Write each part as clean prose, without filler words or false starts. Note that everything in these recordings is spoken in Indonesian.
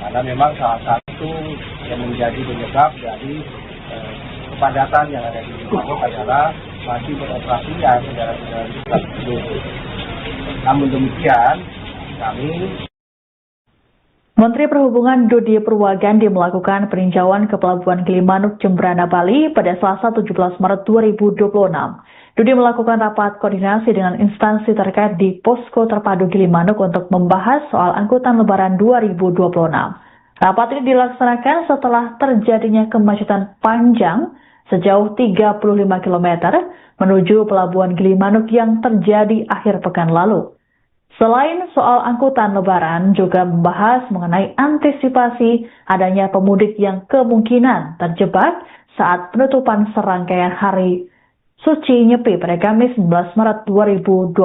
Karena memang salah satu yang menjadi penyebab dari kepadatan yang ada di Gilimanuk adalah masih beroperasinya kendaraan-kendaraan tersebut. Namun demikian, Menteri Perhubungan Dudi Purwagandi melakukan peninjauan ke Pelabuhan Gilimanuk Jembrana, Bali pada Selasa 17 Maret 2026. Dudi melakukan rapat koordinasi dengan instansi terkait di Posko Terpadu Gilimanuk untuk membahas soal angkutan Lebaran 2026. Rapat ini dilaksanakan setelah terjadinya kemacetan panjang sejauh 35 km menuju Pelabuhan Gilimanuk yang terjadi akhir pekan lalu. Selain soal angkutan Lebaran, juga membahas mengenai antisipasi adanya pemudik yang kemungkinan terjebak saat penutupan serangkaian hari suci Nyepi pada Kamis 19 Maret 2026.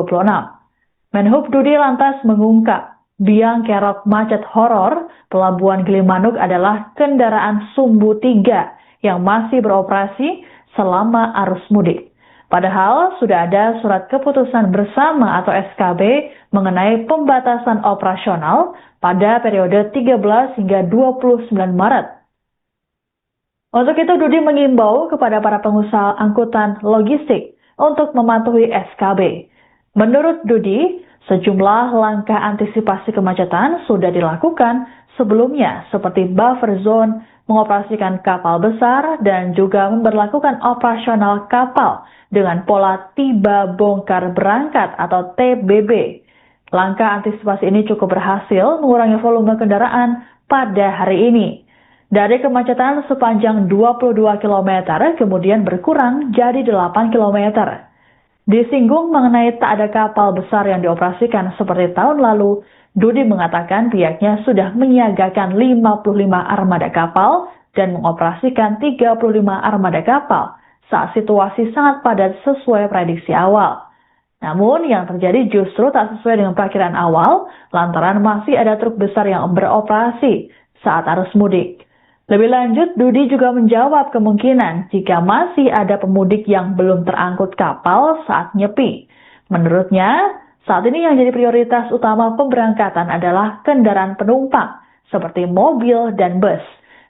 Menhub Dudi lantas mengungkap biang kerok macet horor Pelabuhan Gilimanuk adalah kendaraan sumbu 3 yang masih beroperasi selama arus mudik. Padahal sudah ada surat keputusan bersama atau SKB mengenai pembatasan operasional pada periode 13 hingga 29 Maret. Untuk itu, Dudi mengimbau kepada para pengusaha angkutan logistik untuk mematuhi SKB. Menurut Dudi, sejumlah langkah antisipasi kemacetan sudah dilakukan sebelumnya seperti buffer zone, mengoperasikan kapal besar, dan juga memberlakukan operasional kapal dengan pola tiba bongkar berangkat atau TBB. Langkah antisipasi ini cukup berhasil mengurangi volume kendaraan pada hari ini. Dari kemacetan sepanjang 22 km kemudian berkurang jadi 8 km. Disinggung mengenai tak ada kapal besar yang dioperasikan seperti tahun lalu, Dudi mengatakan pihaknya sudah menyiagakan 55 armada kapal dan mengoperasikan 35 armada kapal saat situasi sangat padat sesuai prediksi awal. Namun yang terjadi justru tak sesuai dengan perkiraan awal lantaran masih ada truk besar yang beroperasi saat arus mudik. Lebih lanjut, Dudi juga menjawab kemungkinan jika masih ada pemudik yang belum terangkut kapal saat Nyepi. Menurutnya, saat ini yang jadi prioritas utama pemberangkatan adalah kendaraan penumpang seperti mobil dan bus.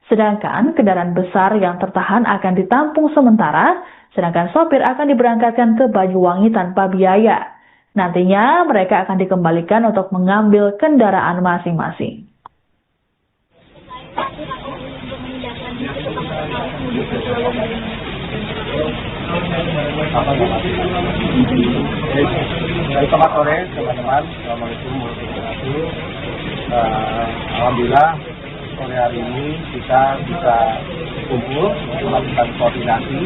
Sedangkan kendaraan besar yang tertahan akan ditampung sementara, sedangkan sopir akan diberangkatkan ke Banyuwangi tanpa biaya. Nantinya mereka akan dikembalikan untuk mengambil kendaraan masing-masing. Selamat sore teman-teman, Assalamualaikum warahmatullahi wabarakatuh. Alhamdulillah sore hari ini kita bisa kumpul untuk melakukan koordinasi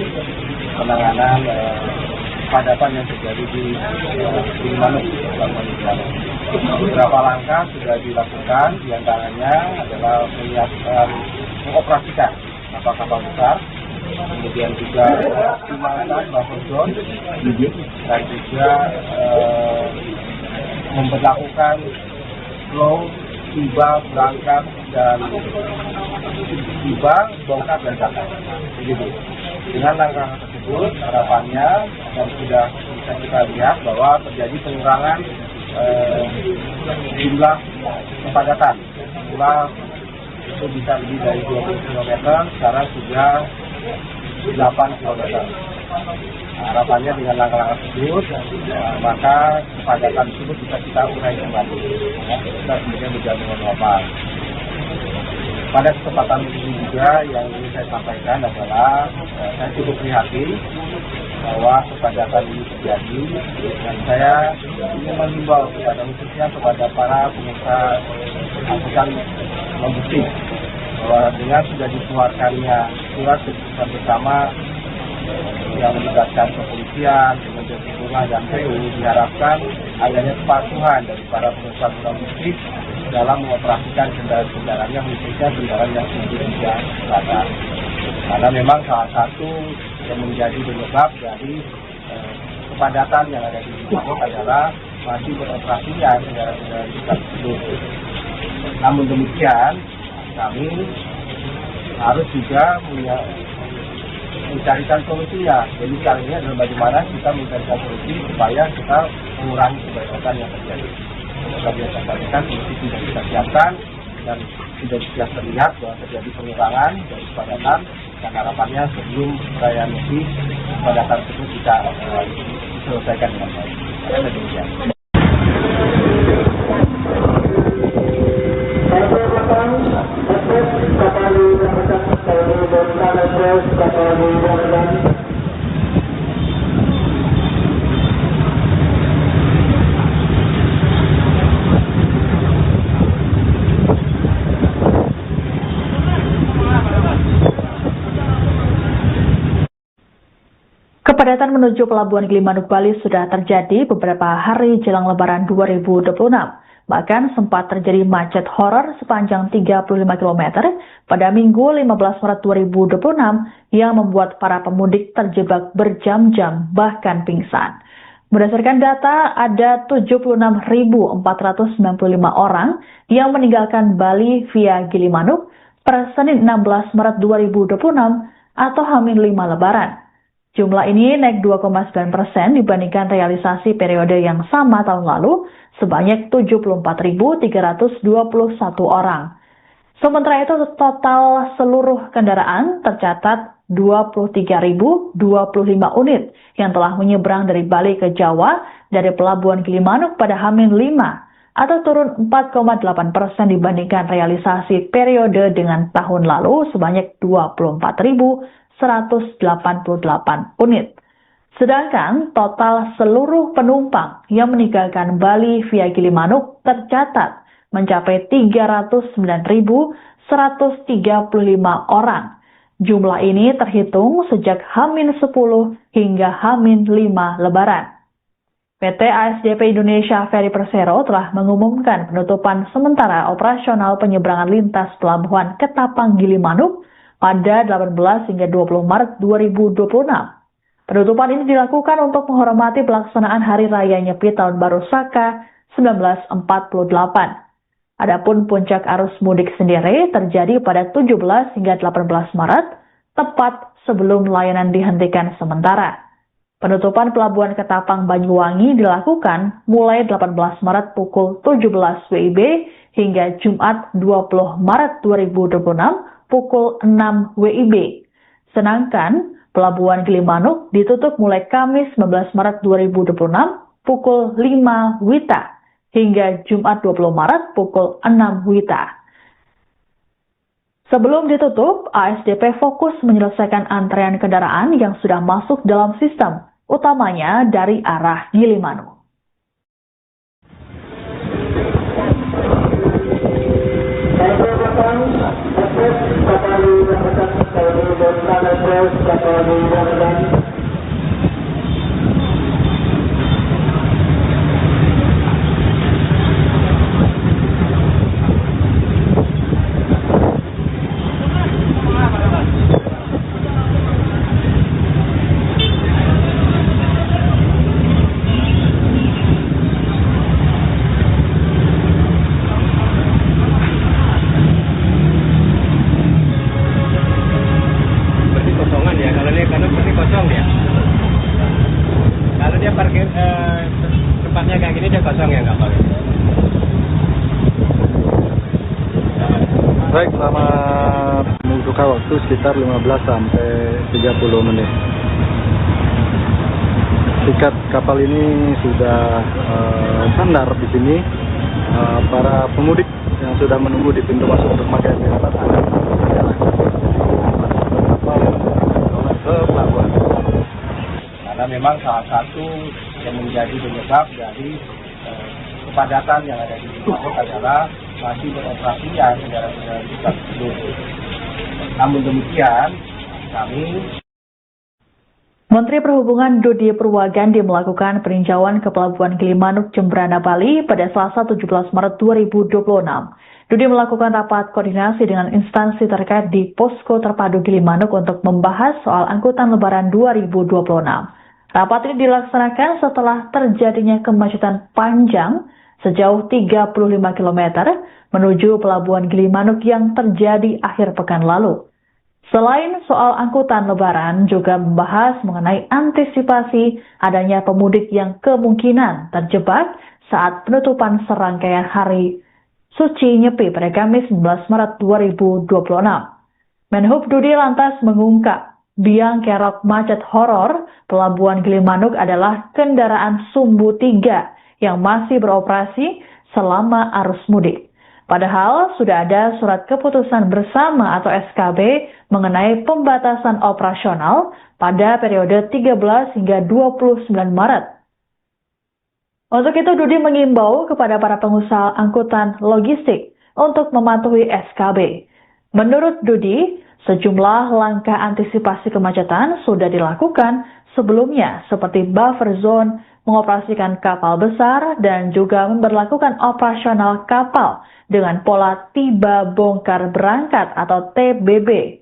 penanganan kepadatan yang terjadi di Gilimanuk. Beberapa langkah sudah dilakukan, diantaranya adalah mengoperasikan kapal-kapal besar, kemudian juga optimalkan buffer zone, dan juga memperlakukan flow tiba, berangkat, dan tiba, bongkar, dan zakat. Begitu. Dengan langkah tersebut, harapannya dan sudah bisa kita lihat bahwa terjadi pengurangan jumlah kepadatan. Jumlah itu bisa lebih dari 20 km, sekarang sudah 8 km. Harapannya dengan langkah-langkah tersebut, maka kepadatan tersebut bisa kita urai kembali. Kita kemudian berjalan dengan normal. Pada kesempatan ini juga yang ingin saya sampaikan adalah saya cukup prihatin bahwa kepadatan ini terjadi, dan saya ingin mengimbau khususnya kepada para pengusaha angkutan logistik bahwa dengan sudah dikeluarkannya surat keputusan bersama yang melibatkan kepolisian, Kementerian Perhubungan, dan PU, diharapkan adanya kepatuhan dari para pengusaha logistik dalam mengoperasikan kendaraan-kendaraannya, khususnya kendaraan yang sumbu 3 besar. Karena memang salah satu yang menjadi penyebab dari kepadatan yang ada di Gilimanuk adalah masih beroperasinya kendaraan-kendaraan tersebut. Namun demikian, kami harus juga mencarikan solusi ya. Jadi kali ini adalah bagaimana kita mencarikan solusi supaya kita mengurangi kepadatan yang terjadi. Tadi yang saya sampaikan, solusi sudah kita siapkan dan sudah terlihat bahwa terjadi pengurangan dari kepadatan, dan harapannya sebelum perayaan Nyepi kepadatan tersebut bisa diselesaikan dengan baik. Demikian. Kepadatan menuju Pelabuhan Gilimanuk, Bali sudah terjadi beberapa hari jelang Lebaran 2026. Bahkan sempat terjadi macet horor sepanjang 35 km pada Minggu 15 Maret 2026 yang membuat para pemudik terjebak berjam-jam bahkan pingsan. Berdasarkan data, ada 76.495 orang yang meninggalkan Bali via Gilimanuk per Senin 16 Maret 2026 atau H-5 Lebaran. Jumlah ini naik 2,9% dibandingkan realisasi periode yang sama tahun lalu sebanyak 74.321 orang. Sementara itu total seluruh kendaraan tercatat 23.025 unit yang telah menyeberang dari Bali ke Jawa dari Pelabuhan Gilimanuk pada H-5 atau turun 4,8% dibandingkan realisasi periode dengan tahun lalu sebanyak 24.188 unit. Sedangkan total seluruh penumpang yang meninggalkan Bali via Gilimanuk tercatat mencapai 309.135 orang. Jumlah ini terhitung sejak H-10 hingga H-5 Lebaran. PT ASDP Indonesia Ferry Persero telah mengumumkan penutupan sementara operasional penyeberangan lintas Pelabuhan Ketapang Gilimanuk pada 18 hingga 20 Maret 2026. Penutupan ini dilakukan untuk menghormati pelaksanaan Hari Raya Nyepi Tahun Baru Saka 1948. Adapun puncak arus mudik sendiri terjadi pada 17 hingga 18 Maret, tepat sebelum layanan dihentikan sementara. Penutupan Pelabuhan Ketapang Banyuwangi dilakukan mulai 18 Maret pukul 17 WIB hingga Jumat 20 Maret 2026 pukul 6 WIB. Sedangkan Pelabuhan Gilimanuk ditutup mulai Kamis 19 Maret 2026 pukul 5 WITA hingga Jumat 20 Maret pukul 6 WITA. Sebelum ditutup, ASDP fokus menyelesaikan antrean kendaraan yang sudah masuk dalam sistem, utamanya dari arah Gilimanuk. Tempatnya kayak gini dia kosong ya, nggak boleh. Baik, selamat membuka waktu sekitar 15 sampai 30 menit. Tiket kapal ini sudah sandar di sini. Para pemudik yang sudah menunggu di pintu masuk dermaga Selatan akan kapal ke pelabuhan. Karena memang salah satu yang menjadi penyebab dari kepadatan yang ada di Gilimanuk adalah masih beroperasinya kendaraan-kendaraan besar tersebut. Namun demikian, kami Menteri Perhubungan Dodi Purwagandi melakukan peninjauan ke Pelabuhan Gilimanuk, Jembrana, Bali pada Selasa 17 Maret 2026. Dodi melakukan rapat koordinasi dengan instansi terkait di Posko Terpadu Gilimanuk untuk membahas soal angkutan Lebaran 2026. Rapat ini dilaksanakan setelah terjadinya kemacetan panjang sejauh 35 km menuju Pelabuhan Gilimanuk yang terjadi akhir pekan lalu. Selain soal angkutan lebaran, juga membahas mengenai antisipasi adanya pemudik yang kemungkinan terjebak saat penutupan serangkaian hari suci Nyepi pada Kamis 19 Maret 2026. Menhub Dudi lantas mengungkap, biang kerok macet horor Pelabuhan Gilimanuk adalah kendaraan Sumbu 3 yang masih beroperasi selama arus mudik. Padahal sudah ada surat keputusan bersama atau SKB mengenai pembatasan operasional pada periode 13 hingga 29 Maret. Untuk itu, Dudi mengimbau kepada para pengusaha angkutan logistik untuk mematuhi SKB. Menurut Dudi, sejumlah langkah antisipasi kemacetan sudah dilakukan sebelumnya seperti buffer zone, mengoperasikan kapal besar, dan juga memberlakukan operasional kapal dengan pola tiba bongkar berangkat atau TBB.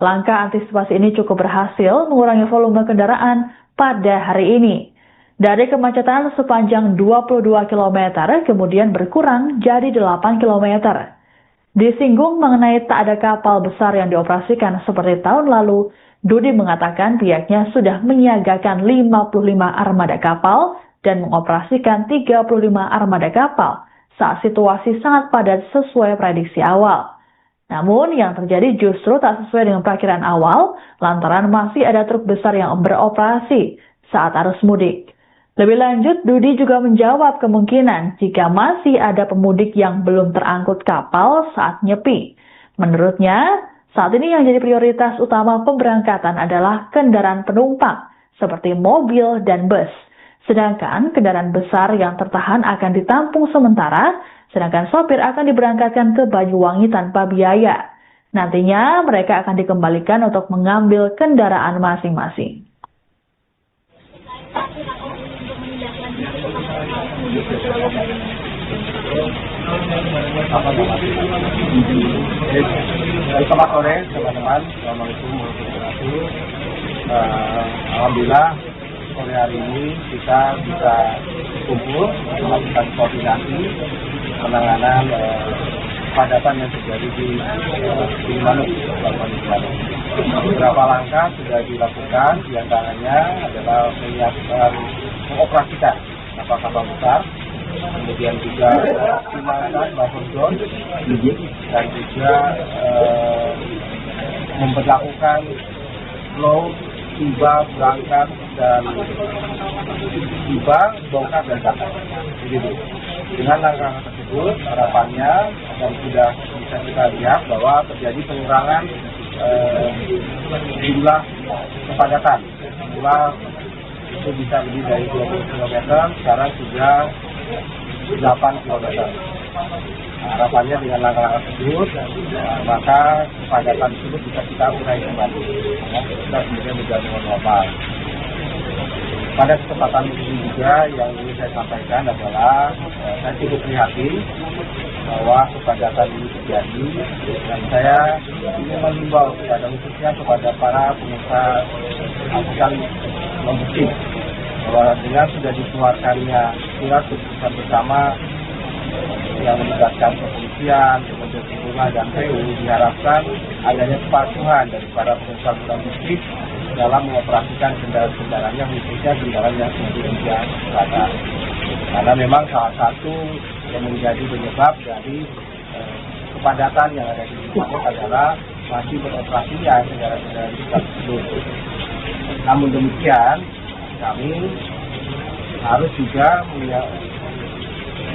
Langkah antisipasi ini cukup berhasil mengurangi volume kendaraan pada hari ini. Dari kemacetan sepanjang 22 km kemudian berkurang jadi 8 km. Disinggung mengenai tak ada kapal besar yang dioperasikan seperti tahun lalu, Dudi mengatakan pihaknya sudah menyiagakan 55 armada kapal dan mengoperasikan 35 armada kapal saat situasi sangat padat sesuai prediksi awal. Namun yang terjadi justru tak sesuai dengan perkiraan awal lantaran masih ada truk besar yang beroperasi saat arus mudik. Lebih lanjut, Dudi juga menjawab kemungkinan jika masih ada pemudik yang belum terangkut kapal saat Nyepi. Menurutnya, saat ini yang jadi prioritas utama pemberangkatan adalah kendaraan penumpang seperti mobil dan bus. Sedangkan kendaraan besar yang tertahan akan ditampung sementara, sedangkan sopir akan diberangkatkan ke Banyuwangi tanpa biaya. Nantinya mereka akan dikembalikan untuk mengambil kendaraan masing-masing. Selamat sore teman-teman, Assalamualaikum warahmatullahi wabarakatuh. Alhamdulillah sore hari ini kita bisa kumpul melakukan koordinasi penanganan kepadatan yang terjadi di Gilimanuk. Beberapa langkah sudah dilakukan, diantaranya adalah mengoperasikan kapal-kapal besar, kemudian juga menggunakan buffer zone dan juga memperlakukan flow tiba berangkat dan tiba bongkar dan kakak. Dengan langkah tersebut harapannya dan sudah bisa kita lihat bahwa terjadi pengurangan jumlah kepadatan. Jumlah itu bisa lebih dari 20 km, sekarang sudah 8 km. Harapannya dengan langkah-langkah tersebut, maka kepadatan tersebut bisa kita urai kembali. Kita kemudian menjadi normal. Pada kesempatan ini juga yang ingin saya sampaikan adalah saya cukup prihatin bahwa kepadatan ini terjadi, dan saya ingin mengimbau khususnya kepada para pengusaha angkutan logistik bahwa dengan sudah dikeluarkannya surat keputusan bersama yang melibatkan kepolisian, kemudian lingkungan dan PU, diharapkan adanya kepatuhan dari para pengusaha logistik dalam mengoperasikan kendaraan-kendaraannya, khususnya kendaraan yang sudah berada. Karena memang salah satu yang menjadi penyebab dari kepadatan yang ada di Gilimanuk adalah masih beroperasinya kendaraan-kendaraan tersebut. Namun demikian, kami harus juga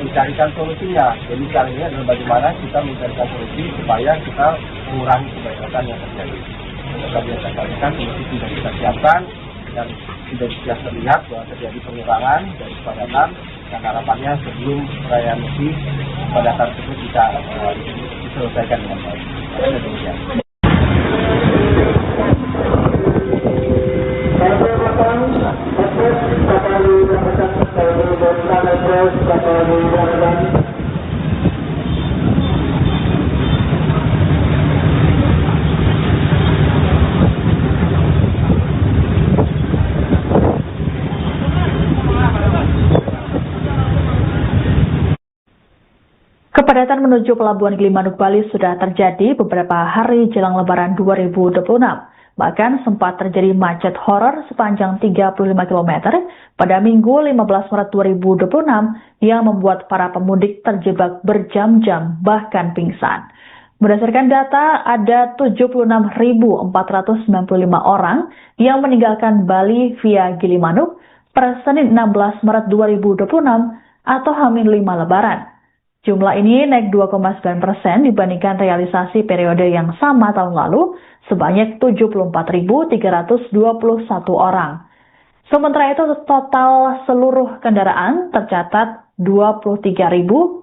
mencarikan solusinya. Jadi caranya adalah bagaimana kita mencarikan solusi supaya kita mengurangi kepadatan yang terjadi. Tadi yang saya sampaikan, solusi sudah kita siapkan dan sudah terlihat bahwa terjadi pengurangan dari kepadatan, dan harapannya sebelum perayaan Nyepi kepadatan tersebut bisa diselesaikan dengan baik. Demikian. Kepadatan menuju Pelabuhan Gilimanuk, Bali sudah terjadi beberapa hari jelang Lebaran 2026. Bahkan sempat terjadi macet horor sepanjang 35 km pada Minggu 15 Maret 2026 yang membuat para pemudik terjebak berjam-jam bahkan pingsan. Berdasarkan data, ada 76.495 orang yang meninggalkan Bali via Gilimanuk per Senin 16 Maret 2026 atau H-5 Lebaran. Jumlah ini naik 2,9% dibandingkan realisasi periode yang sama tahun lalu sebanyak 74.321 orang. Sementara itu total seluruh kendaraan tercatat 23.025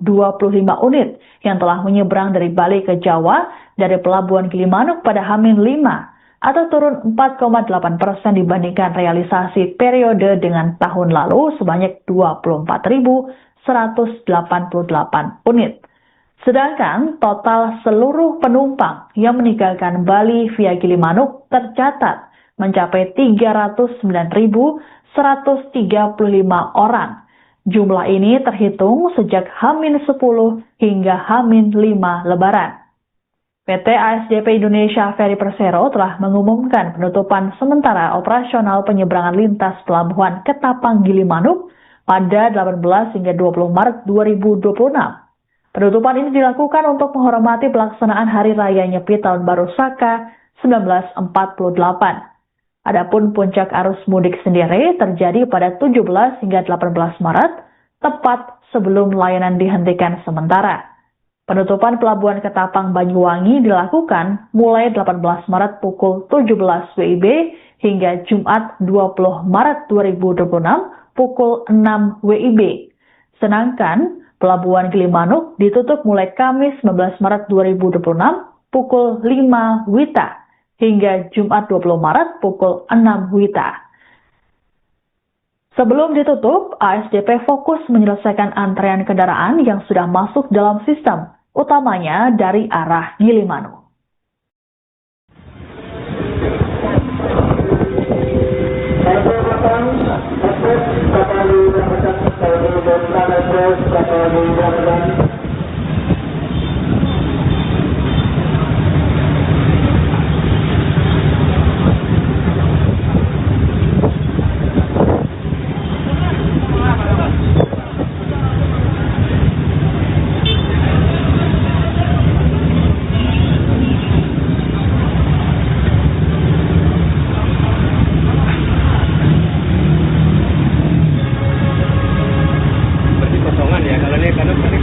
unit yang telah menyeberang dari Bali ke Jawa dari Pelabuhan Gilimanuk pada H-5 atau turun 4,8% dibandingkan realisasi periode dengan tahun lalu sebanyak 24.188 unit. Sedangkan total seluruh penumpang yang meninggalkan Bali via Gilimanuk tercatat mencapai 309.135 orang. Jumlah ini terhitung sejak H-10 hingga H-5 Lebaran. PT ASDP Indonesia Ferry Persero telah mengumumkan penutupan sementara operasional penyeberangan lintas Pelabuhan Ketapang Gilimanuk pada 18 hingga 20 Maret 2026. Penutupan ini dilakukan untuk menghormati pelaksanaan Hari Raya Nyepi Tahun Baru Saka 1948. Adapun puncak arus mudik sendiri terjadi pada 17 hingga 18 Maret, tepat sebelum layanan dihentikan sementara. Penutupan Pelabuhan Ketapang Banyuwangi dilakukan mulai 18 Maret pukul 17 WIB hingga Jumat 20 Maret 2026 pukul 6 WIB. Sedangkan Pelabuhan Gilimanuk ditutup mulai Kamis 19 Maret 2026 pukul 5 WITA hingga Jumat 20 Maret pukul 6 WITA. Sebelum ditutup, ASDP fokus menyelesaikan antrean kendaraan yang sudah masuk dalam sistem, utamanya dari arah Gilimanuk.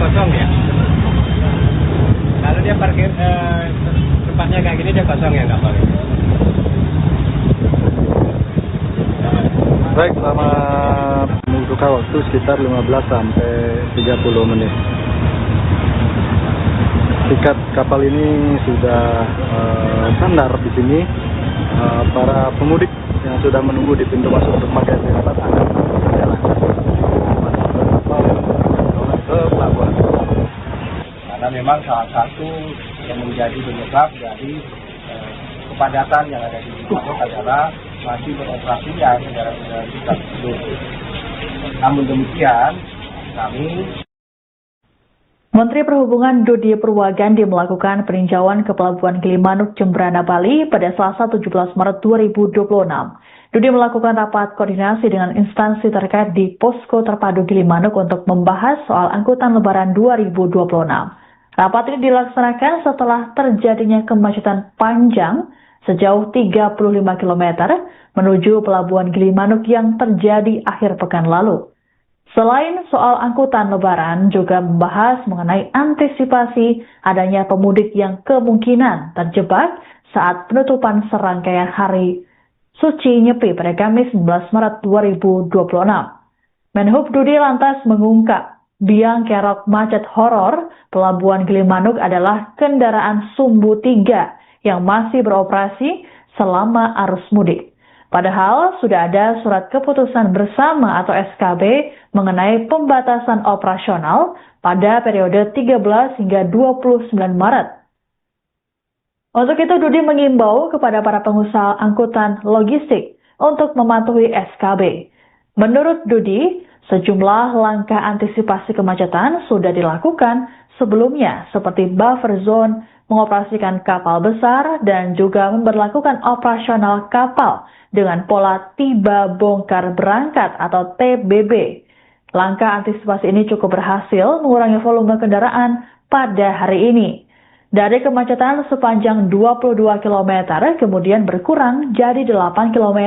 Kosong ya. Kalau dia parkir tempatnya kayak gini dia kosong ya nggak parkir. Baik, selama membutuhkan waktu sekitar 15 sampai 30 menit. Tiket kapal ini sudah standar di sini. Para pemudik yang sudah menunggu di pintu masuk dermaga Jakarta akan berjalan ke pelabuhan. Karena memang salah satu yang menjadi penyebab dari kepadatan yang ada di Gilimanuk adalah masih beroperasinya kendaraan-kendaraan kita tersebut. Namun demikian, kami Menteri Perhubungan Dodi Purwagandi melakukan peninjauan ke Pelabuhan Gilimanuk Jembrana, Bali pada Selasa 17 Maret 2026. Dodi melakukan rapat koordinasi dengan instansi terkait di Posko Terpadu Gilimanuk untuk membahas soal angkutan Lebaran 2026. Rapat ini dilaksanakan setelah terjadinya kemacetan panjang sejauh 35 km menuju Pelabuhan Gilimanuk yang terjadi akhir pekan lalu. Selain soal angkutan Lebaran, juga membahas mengenai antisipasi adanya pemudik yang kemungkinan terjebak saat penutupan serangkaian hari suci Nyepi pada Kamis 19 Maret 2026. Menhub Dodi lantas mengungkap biang kerok macet horor Pelabuhan Gilimanuk adalah kendaraan Sumbu 3 yang masih beroperasi selama arus mudik. Padahal sudah ada surat keputusan bersama atau SKB mengenai pembatasan operasional pada periode 13 hingga 29 Maret. Untuk itu, Dodi mengimbau kepada para pengusaha angkutan logistik untuk mematuhi SKB. Menurut Dodi, Sejumlah langkah antisipasi kemacetan sudah dilakukan sebelumnya, seperti buffer zone, mengoperasikan kapal besar, dan juga memberlakukan operasional kapal dengan pola tiba bongkar berangkat atau TBB. Langkah antisipasi ini cukup berhasil mengurangi volume kendaraan pada hari ini. Dari kemacetan sepanjang 22 km kemudian berkurang jadi 8 km.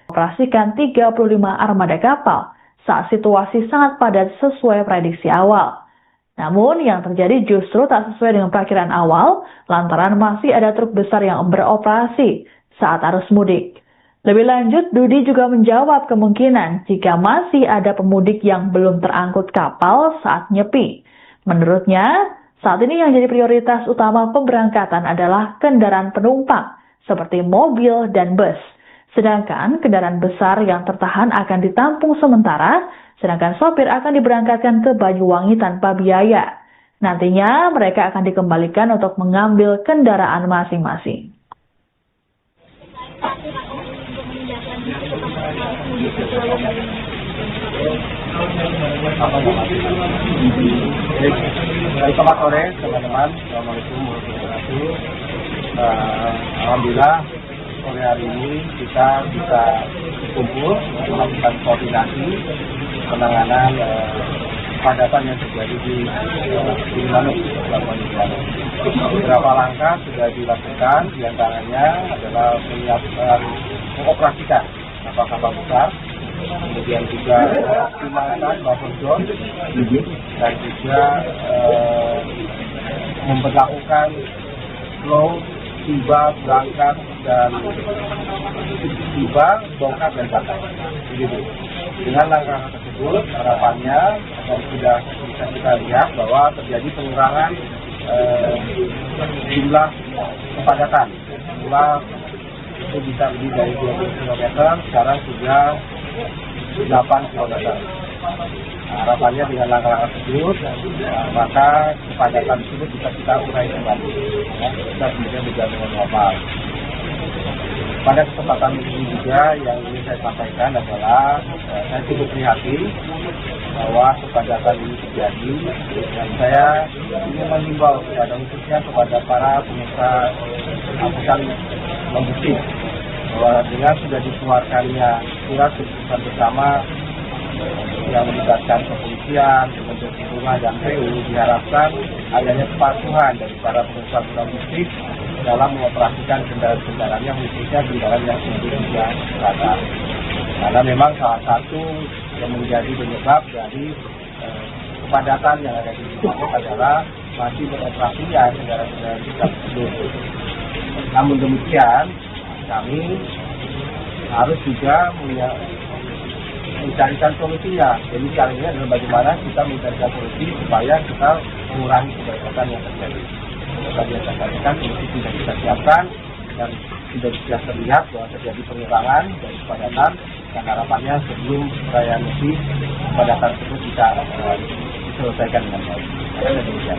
Operasikan 35 armada kapal saat situasi sangat padat sesuai prediksi awal. Namun yang terjadi justru tak sesuai dengan perkiraan awal lantaran masih ada truk besar yang beroperasi saat arus mudik. Lebih lanjut, Dudi juga menjawab kemungkinan jika masih ada pemudik yang belum terangkut kapal saat nyepi. Menurutnya, saat ini yang jadi prioritas utama pemberangkatan adalah kendaraan penumpang seperti mobil dan bus. Sedangkan kendaraan besar yang tertahan akan ditampung sementara, sedangkan sopir akan diberangkatkan ke Banyuwangi tanpa biaya. Nantinya mereka akan dikembalikan untuk mengambil kendaraan masing-masing. Selamat sore teman-teman. Assalamualaikum warahmatullahi wabarakatuh. Alhamdulillah sore hari ini kita bisa kumpul melakukan koordinasi penanganan kepadatan yang terjadi di Gilimanuk, Pelabuhan Gilimanuk. Beberapa langkah sudah dilakukan, diantaranya adalah mengoperasikan kapal-kapal besar, kemudian juga mengoptimalkan buffer zone dan juga memperlakukan flow tiba, berangkat, dan tiba, bongkar, dan bangkai. Begitu. Dengan langkah tersebut, harapannya dan sudah bisa kita lihat bahwa terjadi pengurangan jumlah kepadatan. Jumlah itu bisa lebih dari 20 km, sekarang sudah 8 km. Harapannya dengan langkah-langkah tersebut, maka kepadatan tersebut bisa kita urai kembali. Kita kemudian berjalan dengan normal. Pada kesempatan ini juga yang ingin saya sampaikan adalah saya cukup prihatin bahwa kepadatan ini terjadi, dan saya ingin mengimbau khususnya kepada para pengusaha angkutan logistik bahwa dengan sudah dikeluarkannya surat keputusan bersama yang melibatkan kepolisian, kementerian perhubungan, dan PU, diharapkan adanya kepatuhan dari para pengusaha logistik dalam mengoperasikan kendaraan-kendaraan yang khususnya kendaraan yang sebelumnya berada. Karena memang salah satu yang menjadi penyebab dari kepadatan yang ada di Gilimanuk adalah masih beroperasinya kendaraan-kendaraan kita tersebut. Namun demikian, kami harus juga mencarikan solusinya. Jadi kali ini adalah bagaimana kita mencarikan solusi supaya kita mengurangi kepadatan yang terjadi. Tadi yang saya katakan, solusi sudah kita siapkan dan sudah bisa terlihat bahwa terjadi pengurangan dari kepadatan, dan harapannya sebelum perayaan Nyepi kepadatan tersebut bisa diselesaikan dengan baik. Demikian.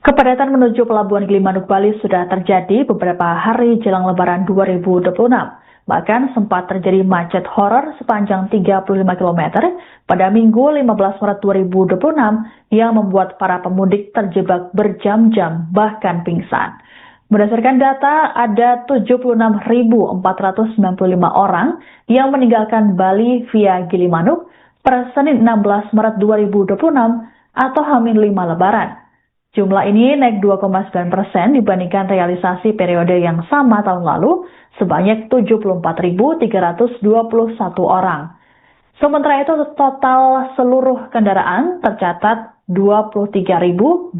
Kepadatan menuju Pelabuhan Gilimanuk, Bali sudah terjadi beberapa hari jelang Lebaran 2026. Bahkan sempat terjadi macet horor sepanjang 35 km pada Minggu 15 Maret 2026 yang membuat para pemudik terjebak berjam-jam bahkan pingsan. Berdasarkan data, ada 76.495 orang yang meninggalkan Bali via Gilimanuk per Senin 16 Maret 2026 atau H-5 Lebaran. Jumlah ini naik 2,9% dibandingkan realisasi periode yang sama tahun lalu sebanyak 74.321 orang. Sementara itu total seluruh kendaraan tercatat 23.025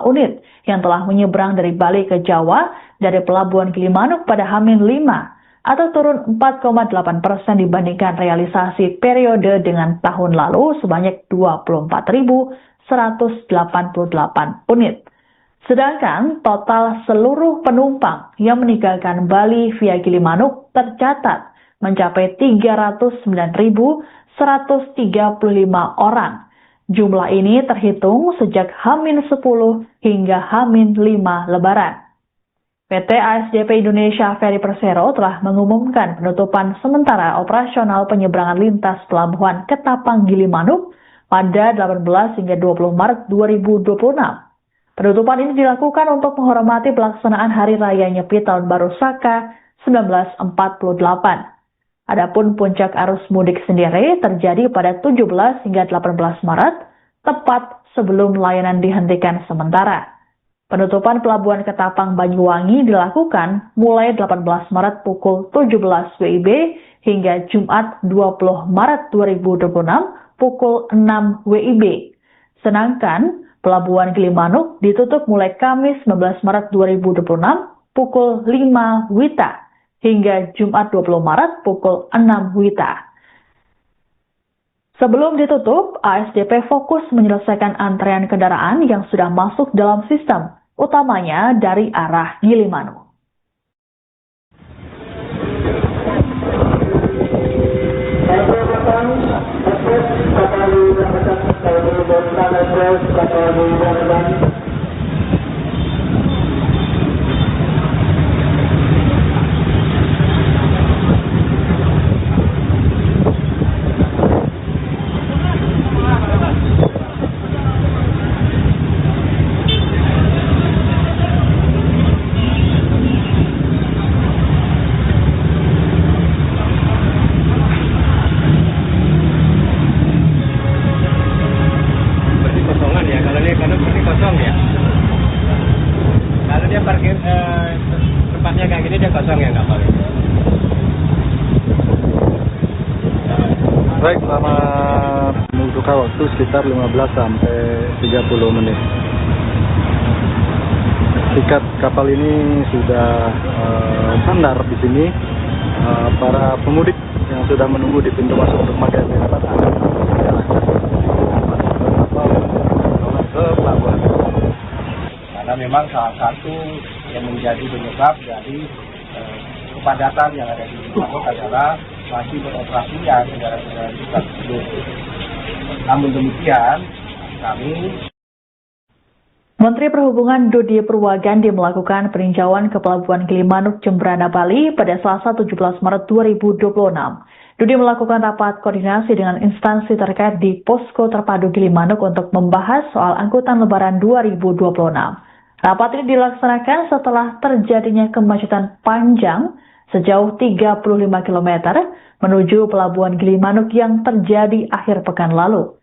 unit yang telah menyeberang dari Bali ke Jawa dari Pelabuhan Gilimanuk pada H-5 atau turun 4,8% dibandingkan realisasi periode dengan tahun lalu sebanyak 24.100 188 unit. Sedangkan total seluruh penumpang yang meninggalkan Bali via Gilimanuk tercatat mencapai 309.135 orang. Jumlah ini terhitung sejak H-10 hingga H-5 Lebaran. PT ASDP Indonesia Ferry Persero telah mengumumkan penutupan sementara operasional penyeberangan lintas pelabuhan Ketapang Gilimanuk pada 18 hingga 20 Maret 2026. Penutupan ini dilakukan untuk menghormati pelaksanaan Hari Raya Nyepi Tahun Baru Saka 1948. Adapun puncak arus mudik sendiri terjadi pada 17 hingga 18 Maret, tepat sebelum layanan dihentikan sementara. Penutupan Pelabuhan Ketapang Banyuwangi dilakukan mulai 18 Maret pukul 17 WIB hingga Jumat 20 Maret 2026 pukul 6 WIB. Sedangkan Pelabuhan Gilimanuk ditutup mulai Kamis 19 Maret 2026 pukul 5 WITA hingga Jumat 20 Maret pukul 6 WITA. Sebelum ditutup, ASDP fokus menyelesaikan antrean kendaraan yang sudah masuk dalam sistem, utamanya dari arah Gilimanuk. Parkir tempatnya kayak gini dia kosong ya kapal ini. Baik, selama membutuhkan waktu sekitar 15 sampai 30 menit. Tiket kapal ini sudah sandar di sini. Para pemudik yang sudah menunggu di pintu masuk dermaga dapat akan ke pelabuhan. Karena memang salah satu yang menjadi penyebab dari kepadatan yang ada di Gilimanuk adalah masih beroperasinya kendaraan-kendaraan kita tersebut. Namun demikian, kami Menteri Perhubungan Dodi Purwagandi melakukan peninjauan ke Pelabuhan Gilimanuk Jembrana Bali pada Selasa 17 Maret 2026. Dodi melakukan rapat koordinasi dengan instansi terkait di Posko Terpadu Gilimanuk untuk membahas soal angkutan Lebaran 2026. Rapat ini dilaksanakan setelah terjadinya kemacetan panjang sejauh 35 km menuju Pelabuhan Gilimanuk yang terjadi akhir pekan lalu.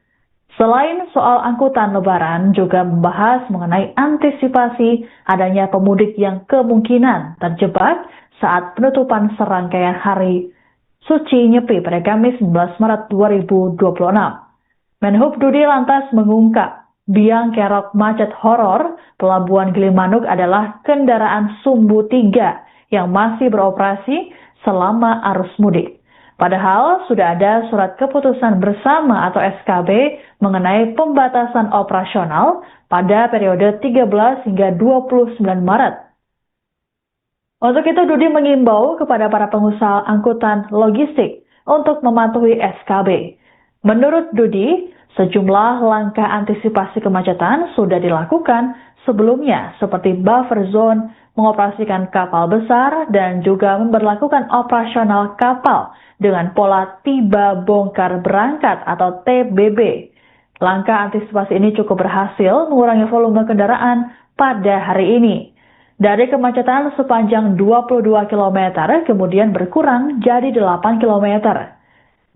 Selain soal angkutan Lebaran, juga membahas mengenai antisipasi adanya pemudik yang kemungkinan terjebak saat penutupan serangkaian hari suci Nyepi pada Kamis 19 Maret 2026. Menhub Dudi lantas mengungkap biang kerok macet horor Pelabuhan Gilimanuk adalah kendaraan Sumbu 3 yang masih beroperasi selama arus mudik. Padahal sudah ada surat keputusan bersama atau SKB mengenai pembatasan operasional pada periode 13 hingga 29 Maret. Untuk itu, Dudi mengimbau kepada para pengusaha angkutan logistik untuk mematuhi SKB. Menurut Dudi, sejumlah langkah antisipasi kemacetan sudah dilakukan sebelumnya seperti buffer zone, mengoperasikan kapal besar, dan juga memberlakukan operasional kapal dengan pola tiba bongkar berangkat atau TBB. Langkah antisipasi ini cukup berhasil mengurangi volume kendaraan pada hari ini. Dari kemacetan sepanjang 22 km kemudian berkurang jadi 8 km.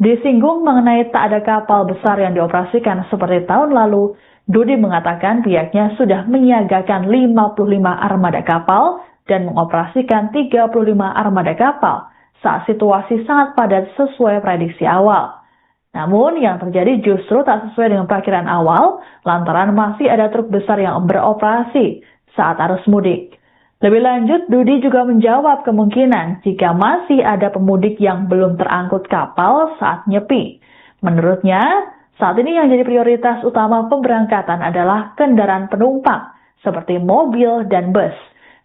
Disinggung mengenai tak ada kapal besar yang dioperasikan seperti tahun lalu, Dudi mengatakan pihaknya sudah menyiagakan 55 armada kapal dan mengoperasikan 35 armada kapal saat situasi sangat padat sesuai prediksi awal. Namun yang terjadi justru tak sesuai dengan perkiraan awal lantaran masih ada truk besar yang beroperasi saat arus mudik. Lebih lanjut, Dudi juga menjawab kemungkinan jika masih ada pemudik yang belum terangkut kapal saat nyepi. Menurutnya, Saat ini yang jadi prioritas utama pemberangkatan adalah kendaraan penumpang, seperti mobil dan bus.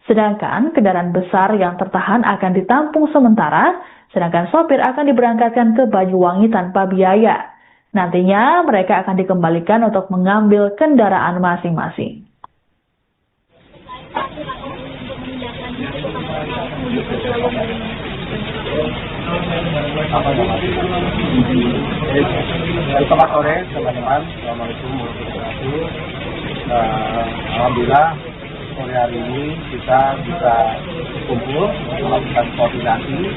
Sedangkan kendaraan besar yang tertahan akan ditampung sementara, sedangkan sopir akan diberangkatkan ke Banyuwangi tanpa biaya. Nantinya mereka akan dikembalikan untuk mengambil kendaraan masing-masing. Selamat sore teman-teman, Assalamualaikum warahmatullahi wabarakatuh. Alhamdulillah sore hari ini kita bisa kumpul melakukan koordinasi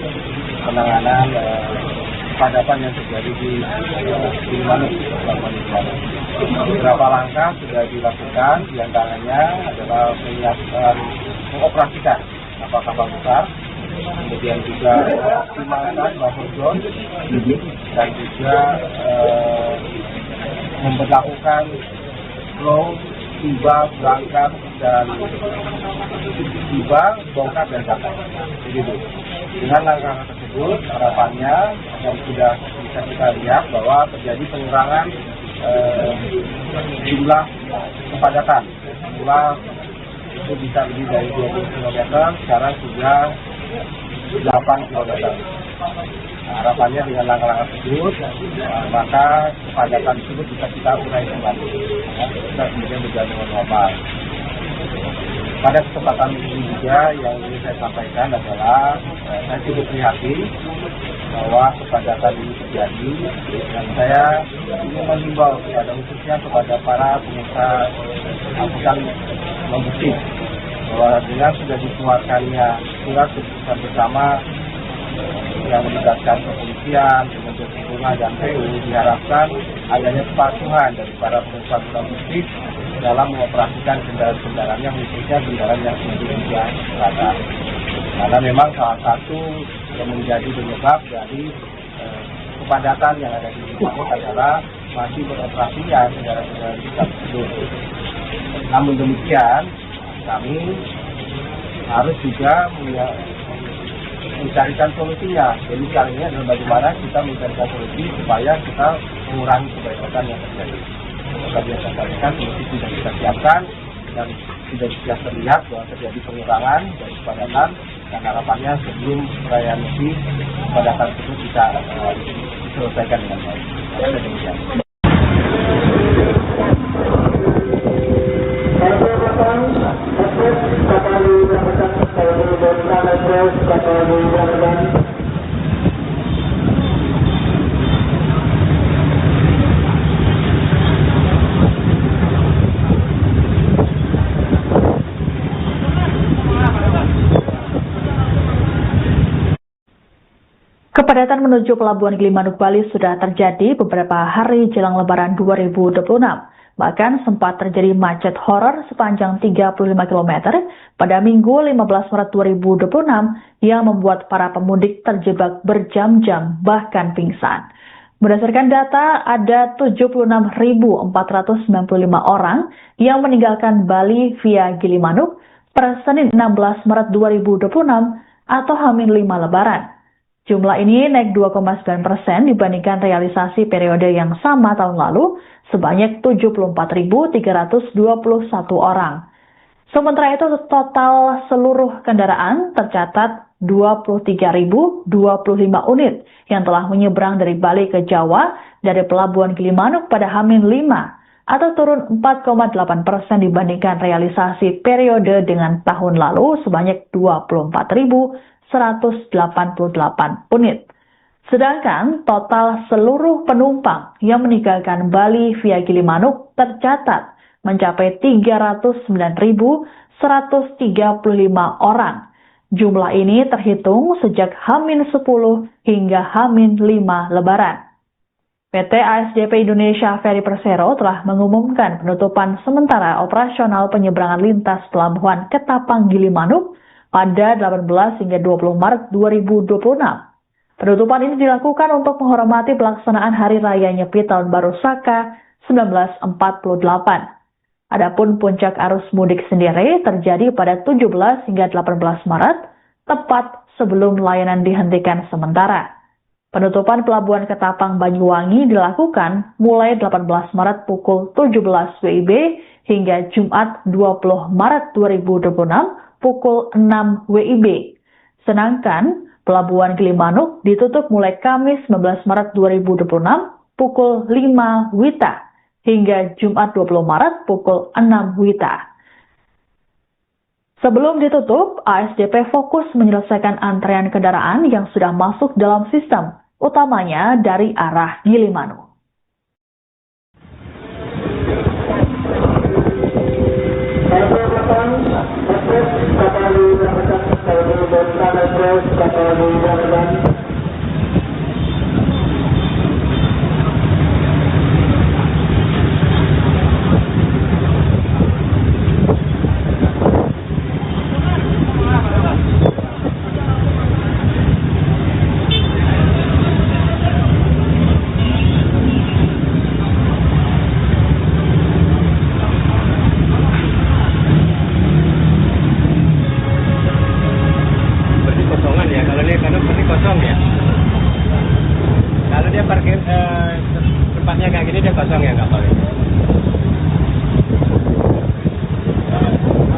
penanganan padatan yang terjadi di Gilimanuk. Beberapa langkah sudah dilakukan, diantaranya adalah mengoperasikan kapal-kapal besar, kemudian juga mengoptimalkan buffer zone dan juga memperlakukan flow tiba, berangkat, dan tiba, bongkar, dan dapat. Begitu. Dengan langkah tersebut, harapannya yang sudah bisa kita lihat bahwa terjadi pengurangan jumlah kepadatan. Semula itu bisa lebih dari 20 km, sekarang sudah 8 km. Harapannya dengan langkah-langkah tersebut, maka kepadatan tersebut bisa kita urai kembali. Kita kemudian berjalan dengan normal. Pada kesempatan ini juga yang ingin saya sampaikan adalah saya cukup prihatin bahwa kepadatan ini terjadi, dan saya ingin menghimbau khususnya kepada para pengusaha angkutan logistik bahwa dengan sudah dikeluarkannya surat keputusan bersama yang melibatkan kepolisian, kementerian perhubungan, dan PU, diharapkan adanya kepatuhan dari para pengusaha logistik dalam mengoperasikan kendaraan-kendaraannya, khususnya kendaraan yang Indonesia Selatan. Karena memang salah satu yang menjadi penyebab dari kepadatan yang ada di Gilimanuk adalah masih beroperasinya kendaraan-kendaraan kita tersebut. Namun demikian, kami harus juga mencarikan solusinya. Jadi kali ini adalah bagaimana kita mencarikan solusi supaya kita mengurangi kepadatan yang terjadi. Tadi yang saya sampaikan, solusi sudah kita siapkan dan sudah bisa terlihat bahwa terjadi pengurangan dari kepadatan, dan harapannya sebelum perayaan Nyepi kepadatan tersebut bisa diselesaikan dengan baik. Demikian. Kepadatan menuju Pelabuhan Gilimanuk, Bali sudah terjadi beberapa hari jelang Lebaran 2026. Bahkan sempat terjadi macet horor sepanjang 35 km pada Minggu 15 Maret 2026 yang membuat para pemudik terjebak berjam-jam bahkan pingsan. Berdasarkan data, ada 76.495 orang yang meninggalkan Bali via Gilimanuk per Senin 16 Maret 2026 atau H-5 Lebaran. Jumlah ini naik 2,9% dibandingkan realisasi periode yang sama tahun lalu sebanyak 74.321 orang. Sementara itu total seluruh kendaraan tercatat 23.025 unit yang telah menyeberang dari Bali ke Jawa dari Pelabuhan Gilimanuk pada H-5 atau turun 4,8% dibandingkan realisasi periode dengan tahun lalu sebanyak 24.188 unit. Sedangkan total seluruh penumpang yang meninggalkan Bali via Gilimanuk tercatat mencapai 309.135 orang. Jumlah ini terhitung sejak H-10 hingga H-5 Lebaran. PT ASDP Indonesia Ferry Persero telah mengumumkan penutupan sementara operasional penyeberangan lintas Pelabuhan Ketapang Gilimanuk pada 18 hingga 20 Maret 2026. Penutupan ini dilakukan untuk menghormati pelaksanaan Hari Raya Nyepi Tahun Baru Saka 1948. Adapun puncak arus mudik sendiri terjadi pada 17 hingga 18 Maret, tepat sebelum layanan dihentikan sementara. Penutupan Pelabuhan Ketapang Banyuwangi dilakukan mulai 18 Maret pukul 17 WIB hingga Jumat 20 Maret 2026 pukul 6 WIB. Sedangkan Pelabuhan Gilimanuk ditutup mulai Kamis 19 Maret 2026 pukul 5 WITA hingga Jumat 20 Maret pukul 6 WITA. Sebelum ditutup, ASDP fokus menyelesaikan antrean kendaraan yang sudah masuk dalam sistem, utamanya dari arah Gilimanuk. Kosong ya. Kalau dia parkir tempatnya kayak gini dia kosong ya kapal ini.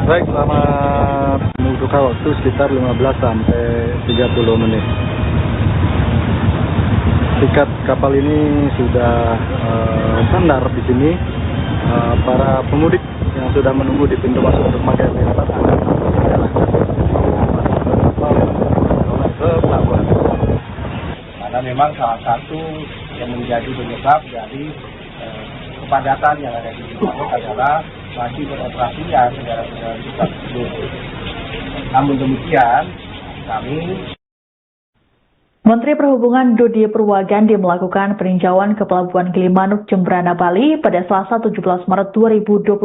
Baik, selama membutuhkan waktu sekitar 15 sampai 30 menit. Tiket kapal ini sudah standar di sini. Para pemudik yang sudah menunggu di pintu masuk dermaga Selatan akan karena memang salah satu yang menjadi penyebab dari kepadatan yang ada di Gilimanuk adalah masih beroperasinya kendaraan tersebut. Namun demikian, kami Menteri Perhubungan Dodi Purwagandi melakukan peninjauan ke Pelabuhan Gilimanuk Jembrana Bali pada Selasa 17 Maret 2026.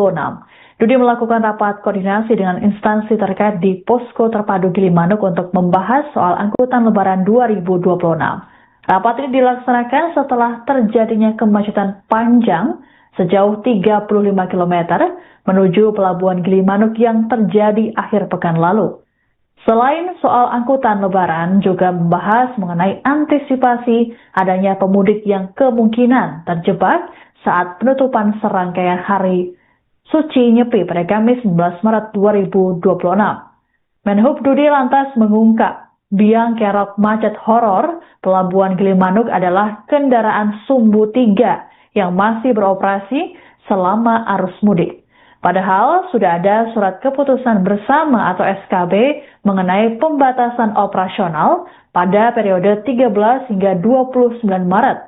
Dodi melakukan rapat koordinasi dengan instansi terkait di Posko Terpadu Gilimanuk untuk membahas soal angkutan Lebaran 2026. Rapat ini dilaksanakan setelah terjadinya kemacetan panjang sejauh 35 km menuju Pelabuhan Gilimanuk yang terjadi akhir pekan lalu. Selain soal angkutan Lebaran, juga membahas mengenai antisipasi adanya pemudik yang kemungkinan terjebak saat penutupan serangkaian hari suci Nyepi pada Kamis 19 Maret 2026. Menhub Dodi lantas mengungkap biang kerok macet horor Pelabuhan Gilimanuk adalah kendaraan Sumbu 3 yang masih beroperasi selama arus mudik. Padahal sudah ada surat keputusan bersama atau SKB mengenai pembatasan operasional pada periode 13 hingga 29 Maret.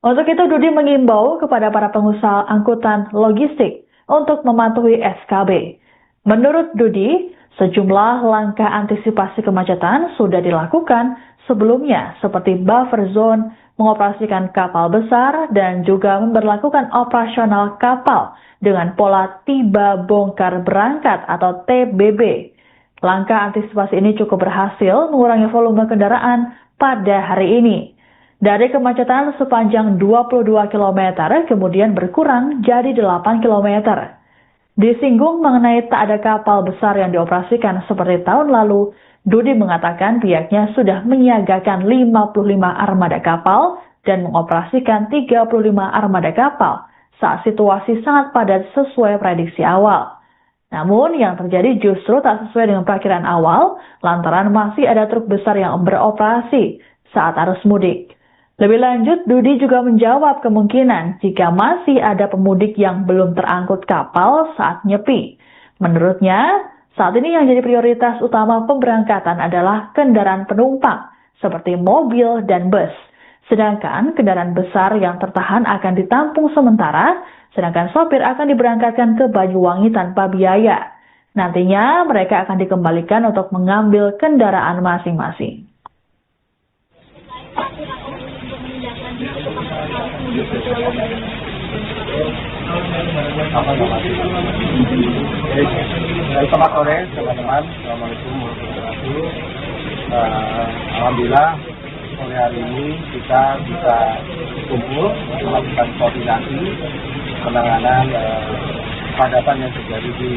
Untuk itu, Dodi mengimbau kepada para pengusaha angkutan logistik untuk mematuhi SKB. Menurut Dodi, sejumlah langkah antisipasi kemacetan sudah dilakukan sebelumnya seperti buffer zone, mengoperasikan kapal besar, dan juga memberlakukan operasional kapal dengan pola tiba bongkar berangkat atau TBB. Langkah antisipasi ini cukup berhasil mengurangi volume kendaraan pada hari ini. Dari kemacetan sepanjang 22 km kemudian berkurang jadi 8 km. Disinggung mengenai tak ada kapal besar yang dioperasikan seperti tahun lalu, Dodi mengatakan pihaknya sudah menyiagakan 55 armada kapal dan mengoperasikan 35 armada kapal saat situasi sangat padat sesuai prediksi awal. Namun yang terjadi justru tak sesuai dengan perkiraan awal lantaran masih ada truk besar yang beroperasi saat arus mudik. Lebih lanjut, Dodi juga menjawab kemungkinan jika masih ada pemudik yang belum terangkut kapal saat Nyepi. Menurutnya, saat ini yang jadi prioritas utama pemberangkatan adalah kendaraan penumpang seperti mobil dan bus. Sedangkan kendaraan besar yang tertahan akan ditampung sementara, sedangkan sopir akan diberangkatkan ke Banyuwangi tanpa biaya. Nantinya mereka akan dikembalikan untuk mengambil kendaraan masing-masing. Selamat sore teman-teman, Assalamualaikum warahmatullahi wabarakatuh. Alhamdulillah sore hari ini kita bisa kumpul melakukan koordinasi penanganan kepadatan yang terjadi di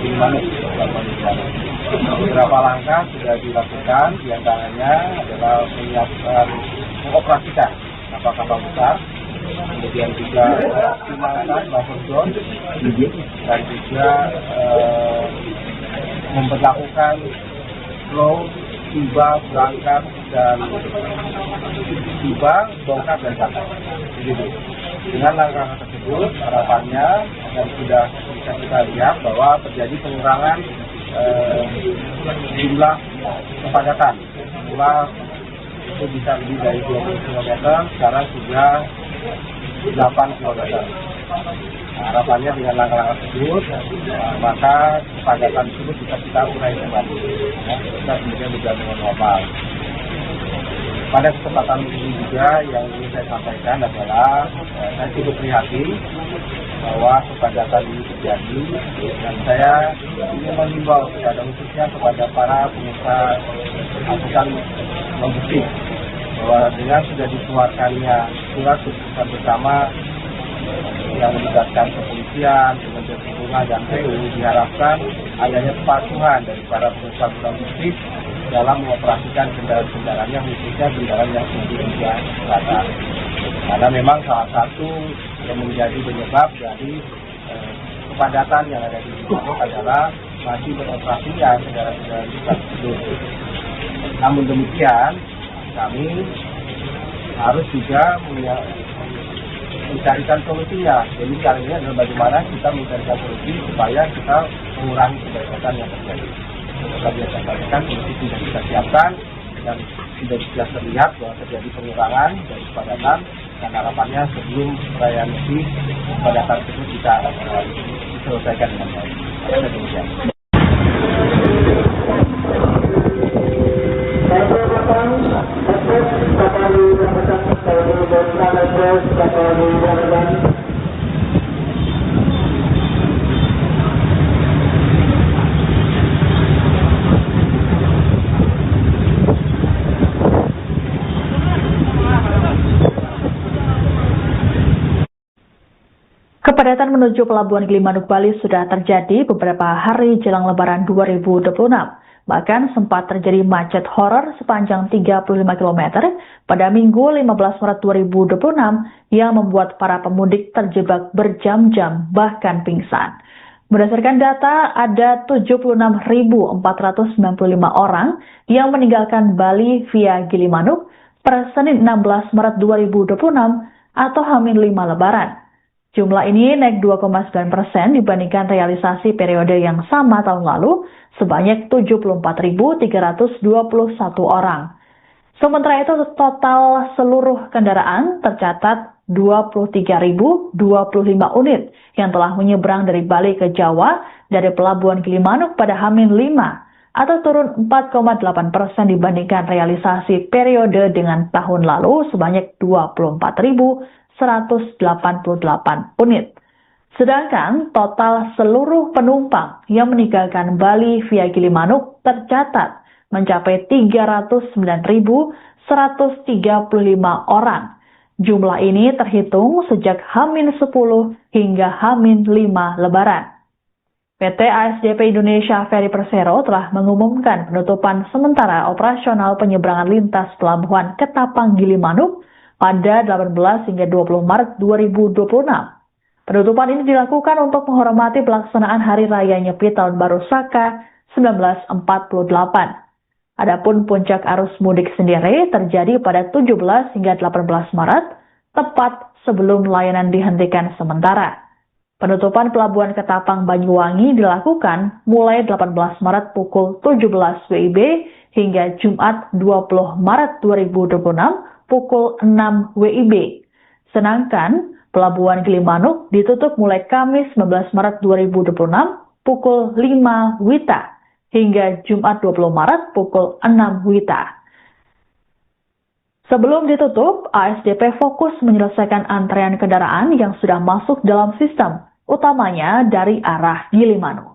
Gilimanuk. Beberapa langkah sudah dilakukan, diantaranya adalah mengoperasikan kapal-kapal besar, kemudian juga mengoptimalkan buffer zone, dan juga memperlakukan flow tiba, berangkat, dan tiba, bongkar, dan catat. Begitu. Dengan langkah tersebut, harapannya dan sudah bisa kita lihat bahwa terjadi pengurangan jumlah kepadatan. Jumlah itu bisa lebih dari 20 km, sekarang sudah 8 km. Harapannya dengan langkah-langkah tersebut, maka kepadatan tersebut bisa kita urai kembali. Kita kemudian berjalan dengan normal. Pada kesempatan ini juga yang ingin saya sampaikan adalah saya cukup prihatin bahwa kepadatan ini terjadi, dan saya ingin mengimbau khususnya kepada para pengusaha angkutan logistik bahwa dengan sudah dikeluarkannya surat keputusan bersama yang melibatkan kepolisian, Kementerian Perhubungan, dan PU, diharapkan adanya kepatuhan dari para pengusaha logistik dalam mengoperasikan kendaraan-kendaraannya, khususnya kendaraan yang menjadi rata. Karena memang salah satu yang menjadi penyebab dari kepadatan yang ada di Gilimanuk adalah masih beroperasinya kendaraan-kendaraan tersebut. Namun demikian, kami harus juga mencarikan solusinya. Jadi kali ini adalah bagaimana kita mencarikan solusi supaya kita mengurangi kepadatan yang terjadi. Seperti yang saya sampaikan, solusi sudah kita siapkan dan sudah bisa terlihat bahwa terjadi pengurangan dari kepadatan, dan harapannya sebelum perayaan Nyepi kepadatan tersebut bisa diselesaikan dengan baik. Demikian. Kepadatan menuju Pelabuhan Gilimanuk, Bali sudah terjadi beberapa hari jelang Lebaran 2026. Bahkan sempat terjadi macet horor sepanjang 35 km pada Minggu 15 Maret 2026 yang membuat para pemudik terjebak berjam-jam bahkan pingsan. Berdasarkan data, ada 76.495 orang yang meninggalkan Bali via Gilimanuk per Senin 16 Maret 2026 atau H-5 Lebaran. Jumlah ini naik 2,9% dibandingkan realisasi periode yang sama tahun lalu sebanyak 74.321 orang. Sementara itu total seluruh kendaraan tercatat 23.025 unit yang telah menyeberang dari Bali ke Jawa dari Pelabuhan Gilimanuk pada H-5 atau turun 4,8% dibandingkan realisasi periode dengan tahun lalu sebanyak 24.188 unit. Sedangkan total seluruh penumpang yang meninggalkan Bali via Gilimanuk tercatat mencapai 309.135 orang. Jumlah ini terhitung sejak H-10 hingga H-5 Lebaran. PT ASDP Indonesia Ferry Persero telah mengumumkan penutupan sementara operasional penyeberangan lintas Pelabuhan Ketapang Gilimanuk pada 18 hingga 20 Maret 2026. Penutupan ini dilakukan untuk menghormati pelaksanaan Hari Raya Nyepi Tahun Baru Saka 1948. Adapun puncak arus mudik sendiri terjadi pada 17 hingga 18 Maret, tepat sebelum layanan dihentikan sementara. Penutupan Pelabuhan Ketapang Banyuwangi dilakukan mulai 18 Maret pukul 17 WIB hingga Jumat 20 Maret 2026 pukul 6 WIB. Sedangkan Pelabuhan Gilimanuk ditutup mulai Kamis 19 Maret 2026 pukul 5 WITA hingga Jumat 20 Maret pukul 6 WITA. Sebelum ditutup, ASDP fokus menyelesaikan antrean kendaraan yang sudah masuk dalam sistem, utamanya dari arah Gilimanuk.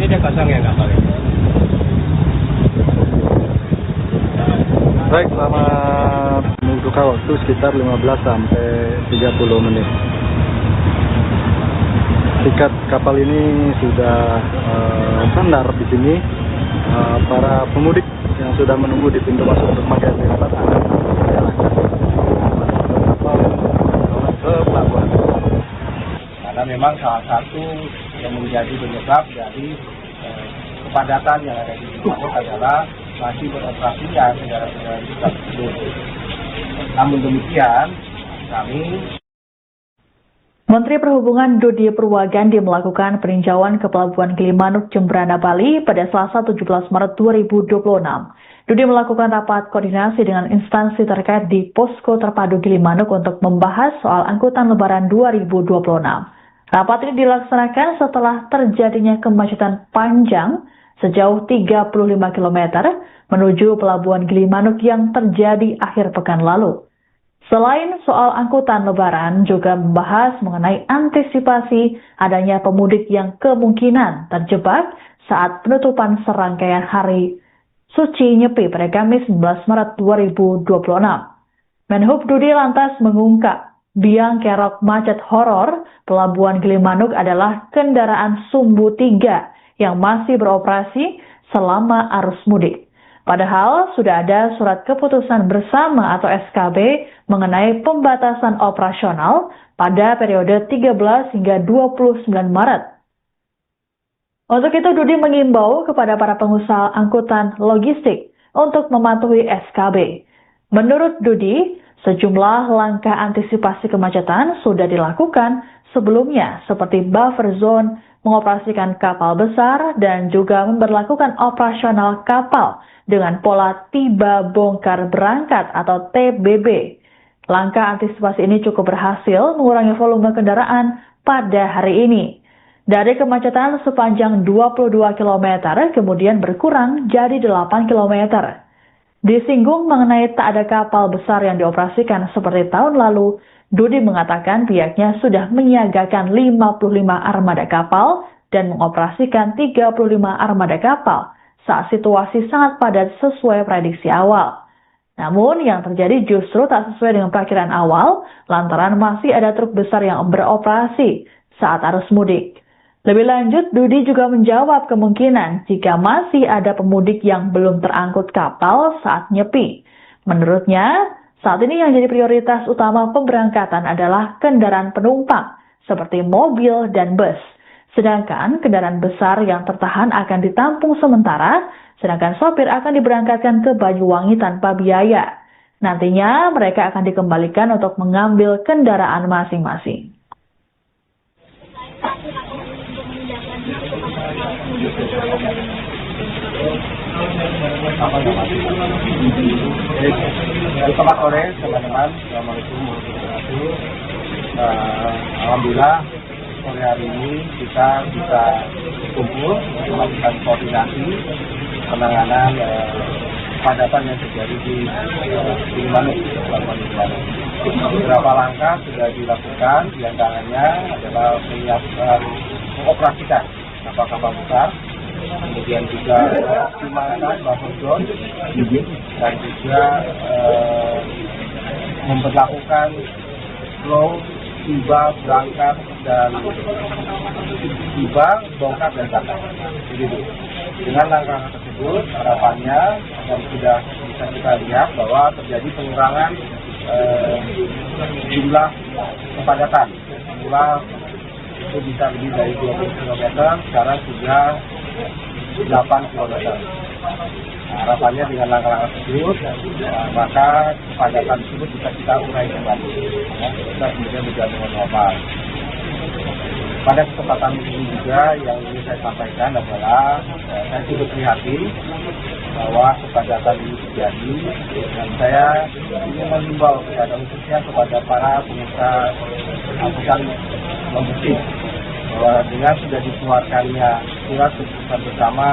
gini dia kosong ya kapal ini? Baik, selama membutuhkan waktu sekitar 15 sampai 30 menit. Tiket kapal ini sudah standar di sini. Para pemudik yang sudah menunggu di pintu masuk dermaga MT Selatan akan diarahkan kapal ke pelabuhan. Karena memang salah satu yang menjadi penyebab dari kepadatan yang ada di Gilimanuk adalah masih beroperasinya kendaraan-kendaraan besar tersebut. Namun demikian, kami Menteri Perhubungan Dodi Purwagandi melakukan peninjauan ke Pelabuhan Gilimanuk Jembrana Bali pada Selasa 17 Maret 2026. Dodi melakukan rapat koordinasi dengan instansi terkait di Posko Terpadu Gilimanuk untuk membahas soal angkutan Lebaran 2026. Rapat ini dilaksanakan setelah terjadinya kemacetan panjang sejauh 35 km menuju Pelabuhan Gilimanuk yang terjadi akhir pekan lalu. Selain soal angkutan Lebaran, juga membahas mengenai antisipasi adanya pemudik yang kemungkinan terjebak saat penutupan serangkaian hari suci Nyepi pada Kamis 19 Maret 2026. Menhub Dodi lantas mengungkap biang kerok macet horor Pelabuhan Gilimanuk adalah kendaraan sumbu 3 yang masih beroperasi selama arus mudik. Padahal sudah ada surat keputusan bersama atau SKB mengenai pembatasan operasional pada periode 13 hingga 29 Maret. Untuk itu, Dodi mengimbau kepada para pengusaha angkutan logistik untuk mematuhi SKB. Menurut Dodi, sejumlah langkah antisipasi kemacetan sudah dilakukan sebelumnya seperti buffer zone, mengoperasikan kapal besar, dan juga memberlakukan operasional kapal dengan pola tiba bongkar berangkat atau TBB. Langkah antisipasi ini cukup berhasil mengurangi volume kendaraan pada hari ini. Dari kemacetan sepanjang 22 km kemudian berkurang jadi 8 km. Disinggung mengenai tak ada kapal besar yang dioperasikan seperti tahun lalu, Dodi mengatakan pihaknya sudah menyiagakan 55 armada kapal dan mengoperasikan 35 armada kapal saat situasi sangat padat sesuai prediksi awal. Namun yang terjadi justru tak sesuai dengan perkiraan awal lantaran masih ada truk besar yang beroperasi saat arus mudik. Lebih lanjut, Dodi juga menjawab kemungkinan jika masih ada pemudik yang belum terangkut kapal saat nyepi. Menurutnya, saat ini yang jadi prioritas utama pemberangkatan adalah kendaraan penumpang seperti mobil dan bus. Sedangkan kendaraan besar yang tertahan akan ditampung sementara, sedangkan sopir akan diberangkatkan ke Banyuwangi tanpa biaya. Nantinya mereka akan dikembalikan untuk mengambil kendaraan masing-masing. Selamat sore teman-teman. Assalamualaikum warahmatullahi wabarakatuh. Alhamdulillah sore hari ini kita bisa kumpul melakukan koordinasi penanganan kepadatan yang terjadi di Gilimanuk. Beberapa langkah sudah dilakukan, diantaranya adalah mengoperasikan kapal-kapal besar, kemudian juga optimalkan buffer zone, dan juga memperlakukan flow tiba, berangkat, dan tiba, bongkar, dan berangkat. Begitu. Dengan langkah tersebut, harapannya dan sudah bisa kita lihat bahwa terjadi pengurangan jumlah kepadatan. Semula itu bisa lebih dari 20 km, sekarang sudah 8 km. Harapannya dengan langkah-langkah tersebut, maka kepadatan tersebut bisa kita urai kembali. Kita kemudian berjalan dengan normal. Pada kesempatan ini juga yang ingin saya sampaikan adalah saya cukup prihatin bahwa kepadatan ini terjadi, dan saya ingin mengimbau khususnya kepada para pengusaha angkutan logistik bahwa dengan sudah dikeluarkannya surat keputusan bersama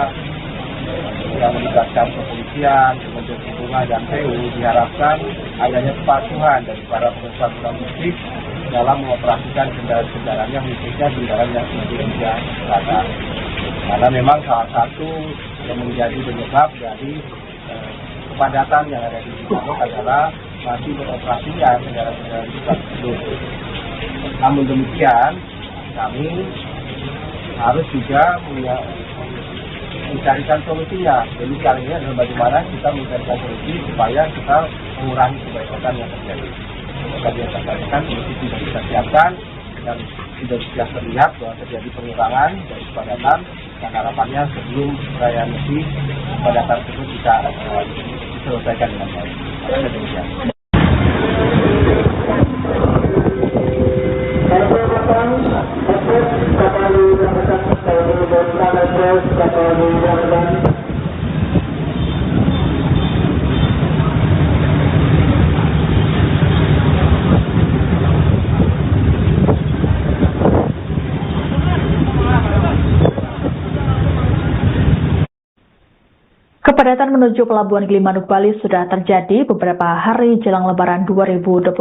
yang melibatkan kepolisian, Kementerian Perhubungan, dan PU, diharapkan adanya kepatuhan dari para pengusaha logistik dalam mengoperasikan kendaraan-kendaraannya, khususnya kendaraan yang sudah Karena memang salah satu yang menjadi penyebab dari kepadatan yang ada di Gilimanuk adalah masih beroperasinya kendaraan-kendaraan besar tersebut. Namun demikian, kami harus juga mencarikan solusinya. Jadi kali ini adalah bagaimana kita mencarikan solusi supaya kita mengurangi kepadatan yang terjadi. Tadi yang saya sampaikan, solusi sudah kita siapkan dan sudah terlihat bahwa terjadi pengurangan dari kepadatan, dan harapannya sebelum perayaan Nyepi kepadatan tersebut bisa diselesaikan dengan baik. Terima kasih. Kepadatan menuju Pelabuhan Gilimanuk, Bali sudah terjadi beberapa hari jelang Lebaran 2026.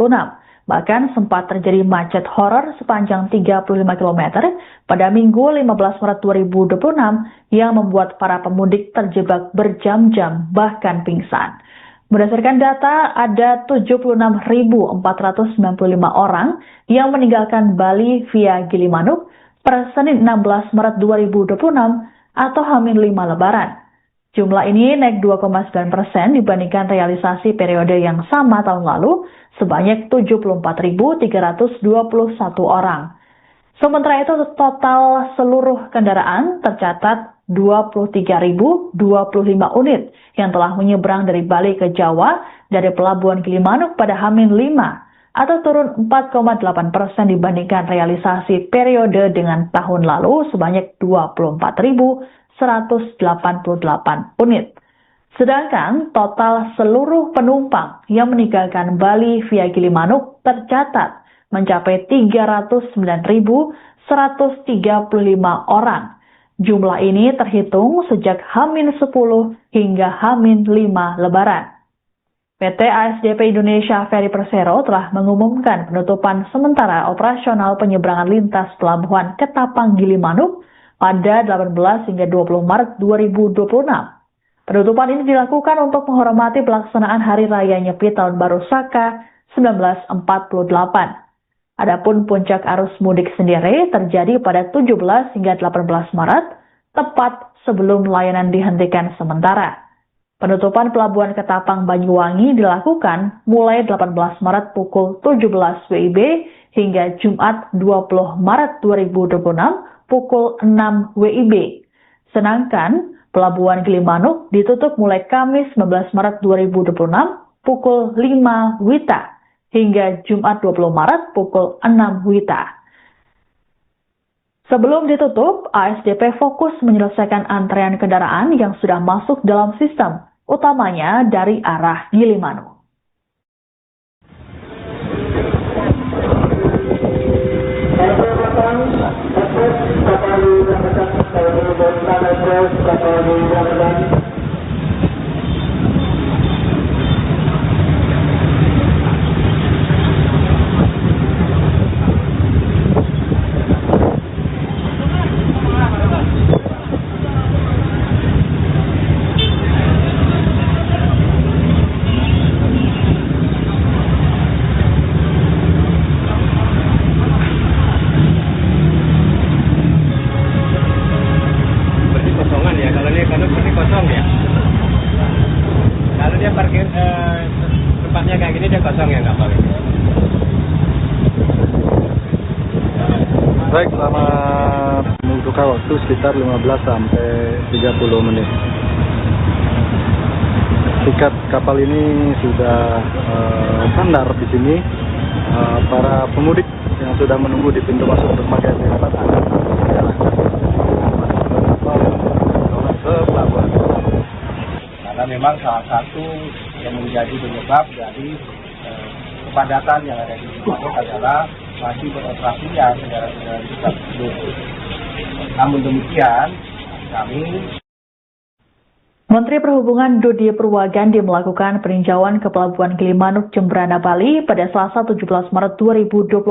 Bahkan sempat terjadi macet horor sepanjang 35 km pada Minggu 15 Maret 2026 yang membuat para pemudik terjebak berjam-jam bahkan pingsan. Berdasarkan data, ada 76.495 orang yang meninggalkan Bali via Gilimanuk per Senin 16 Maret 2026 atau H-5 Lebaran. Jumlah ini naik 2,9% dibandingkan realisasi periode yang sama tahun lalu sebanyak 74.321 orang. Sementara itu total seluruh kendaraan tercatat 23.025 unit yang telah menyeberang dari Bali ke Jawa dari Pelabuhan Gilimanuk pada H-5 atau turun 4,8% dibandingkan realisasi periode dengan tahun lalu sebanyak 24.188 unit. Sedangkan total seluruh penumpang yang meninggalkan Bali via Gilimanuk tercatat mencapai 309.135 orang. Jumlah ini terhitung sejak H-10 hingga H-5 Lebaran. PT ASDP Indonesia Ferry Persero telah mengumumkan penutupan sementara operasional penyeberangan lintas Pelabuhan Ketapang Gilimanuk pada 18 hingga 20 Maret 2026. Penutupan ini dilakukan untuk menghormati pelaksanaan Hari Raya Nyepi Tahun Baru Saka 1948. Adapun puncak arus mudik sendiri terjadi pada 17 hingga 18 Maret, tepat sebelum layanan dihentikan sementara. Penutupan Pelabuhan Ketapang Banyuwangi dilakukan mulai 18 Maret pukul 17 WIB hingga Jumat 20 Maret 2026 pukul 6 WIB. Sedangkan Pelabuhan Gilimanuk ditutup mulai Kamis 19 Maret 2026 pukul 5 WITA hingga Jumat 20 Maret pukul 6 WITA. Sebelum ditutup, ASDP fokus menyelesaikan antrean kendaraan yang sudah masuk dalam sistem, utamanya dari arah Gilimanuk. Tempatnya kayak gini dia kosong ya kapal ini. Baik, selamat membuka waktu sekitar 15 sampai 30 menit. Tiket kapal ini sudah standar di sini. Para pemudik yang sudah menunggu di pintu masuk dermaga Gilimanuk akan ke pelabuhan. Karena memang salah satu yang menjadi penyebab dari kepadatan yang ada di Gilimanuk adalah masih beroperasinya kendaraan-kendaraan besar tersebut. Namun demikian, kami Menteri Perhubungan Dodi Purwagandi melakukan peninjauan ke Pelabuhan Gilimanuk, Jembrana, Bali pada Selasa 17 Maret 2026.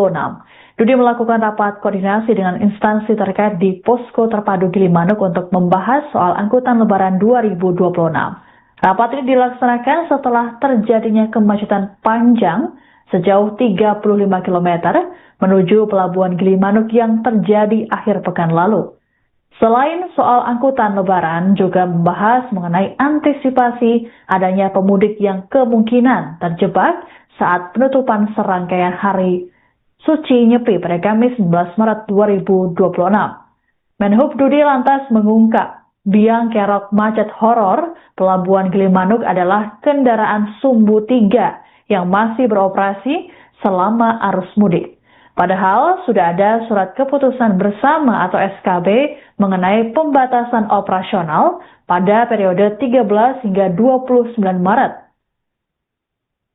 Dodi melakukan rapat koordinasi dengan instansi terkait di Posko Terpadu Gilimanuk untuk membahas soal angkutan Lebaran 2026. Rapat ini dilaksanakan setelah terjadinya kemacetan panjang sejauh 35 km menuju Pelabuhan Gilimanuk yang terjadi akhir pekan lalu. Selain soal angkutan Lebaran, juga membahas mengenai antisipasi adanya pemudik yang kemungkinan terjebak saat penutupan serangkaian hari suci Nyepi pada Kamis 19 Maret 2026. Menhub Dodi lantas mengungkap biang kerok macet horor Pelabuhan Gilimanuk adalah kendaraan Sumbu 3 yang masih beroperasi selama arus mudik. Padahal sudah ada surat keputusan bersama atau SKB mengenai pembatasan operasional pada periode 13 hingga 29 Maret.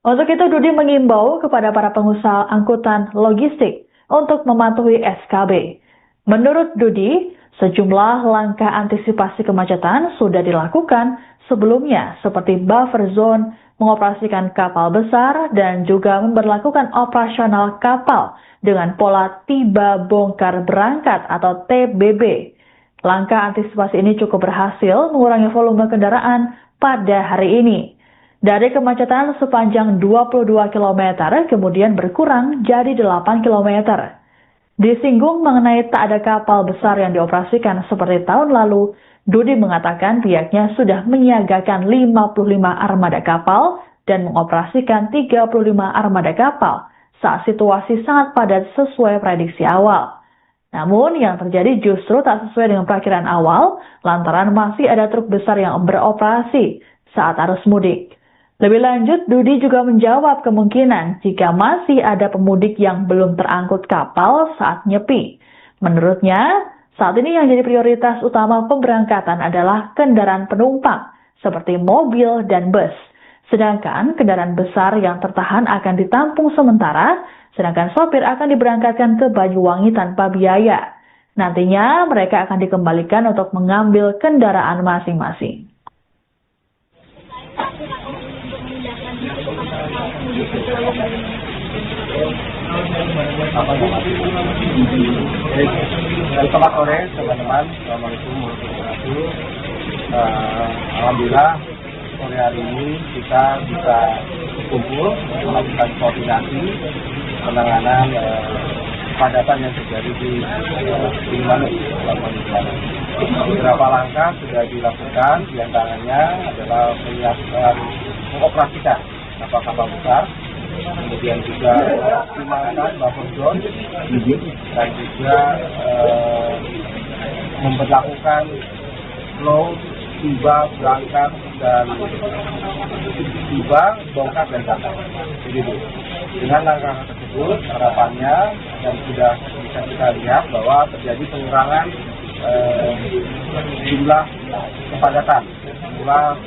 Untuk itu, Dodi mengimbau kepada para pengusaha angkutan logistik untuk mematuhi SKB. Menurut Dodi, sejumlah langkah antisipasi kemacetan sudah dilakukan sebelumnya seperti buffer zone, mengoperasikan kapal besar, dan juga memberlakukan operasional kapal dengan pola tiba bongkar berangkat atau TBB. Langkah antisipasi ini cukup berhasil mengurangi volume kendaraan pada hari ini. Dari kemacetan sepanjang 22 km kemudian berkurang jadi 8 km. Disinggung mengenai tak ada kapal besar yang dioperasikan seperti tahun lalu, Dodi mengatakan pihaknya sudah menyiagakan 55 armada kapal dan mengoperasikan 35 armada kapal saat situasi sangat padat sesuai prediksi awal. Namun yang terjadi justru tak sesuai dengan perkiraan awal lantaran masih ada truk besar yang beroperasi saat arus mudik. Lebih lanjut, Dodi juga menjawab kemungkinan jika masih ada pemudik yang belum terangkut kapal saat Nyepi. Menurutnya, saat ini yang jadi prioritas utama pemberangkatan adalah kendaraan penumpang seperti mobil dan bus. Sedangkan kendaraan besar yang tertahan akan ditampung sementara, sedangkan sopir akan diberangkatkan ke Banyuwangi tanpa biaya. Nantinya mereka akan dikembalikan untuk mengambil kendaraan masing-masing. Selamat sore teman-teman, Assalamualaikum warahmatullahi wabarakatuh. Alhamdulillah sore hari ini kita bisa kumpul melakukan koordinasi penanganan kepadatan yang terjadi di Gilimanuk. Beberapa langkah sudah dilakukan, diantaranya adalah mengoperasikan kapal-kapal besar, kemudian juga menggunakan buffer zone dan juga memperlakukan flow tiba berangkat dan tiba bongkar dan datang. Dengan langkah tersebut harapannya yang sudah bisa kita lihat bahwa terjadi pengurangan jumlah kepadatan. Semula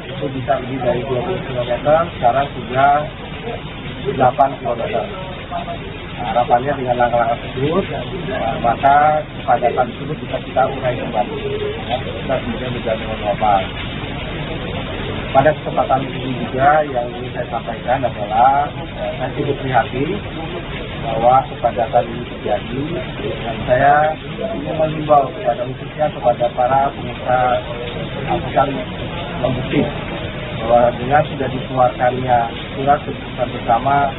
itu bisa lebih dari 20 km, sekarang sudah 8 km. Harapannya dengan langkah-langkah tersebut, maka kepadatan tersebut bisa kita urai kembali. Kita kemudian menjadi normal. Pada kesempatan ini juga yang ingin saya sampaikan adalah saya cukup prihatin bahwa kepadatan ini terjadi, dan saya mengimbau khususnya kepada para pengusaha angkutan logistik bahwa dengan sudah dikeluarkannya surat keputusan bersama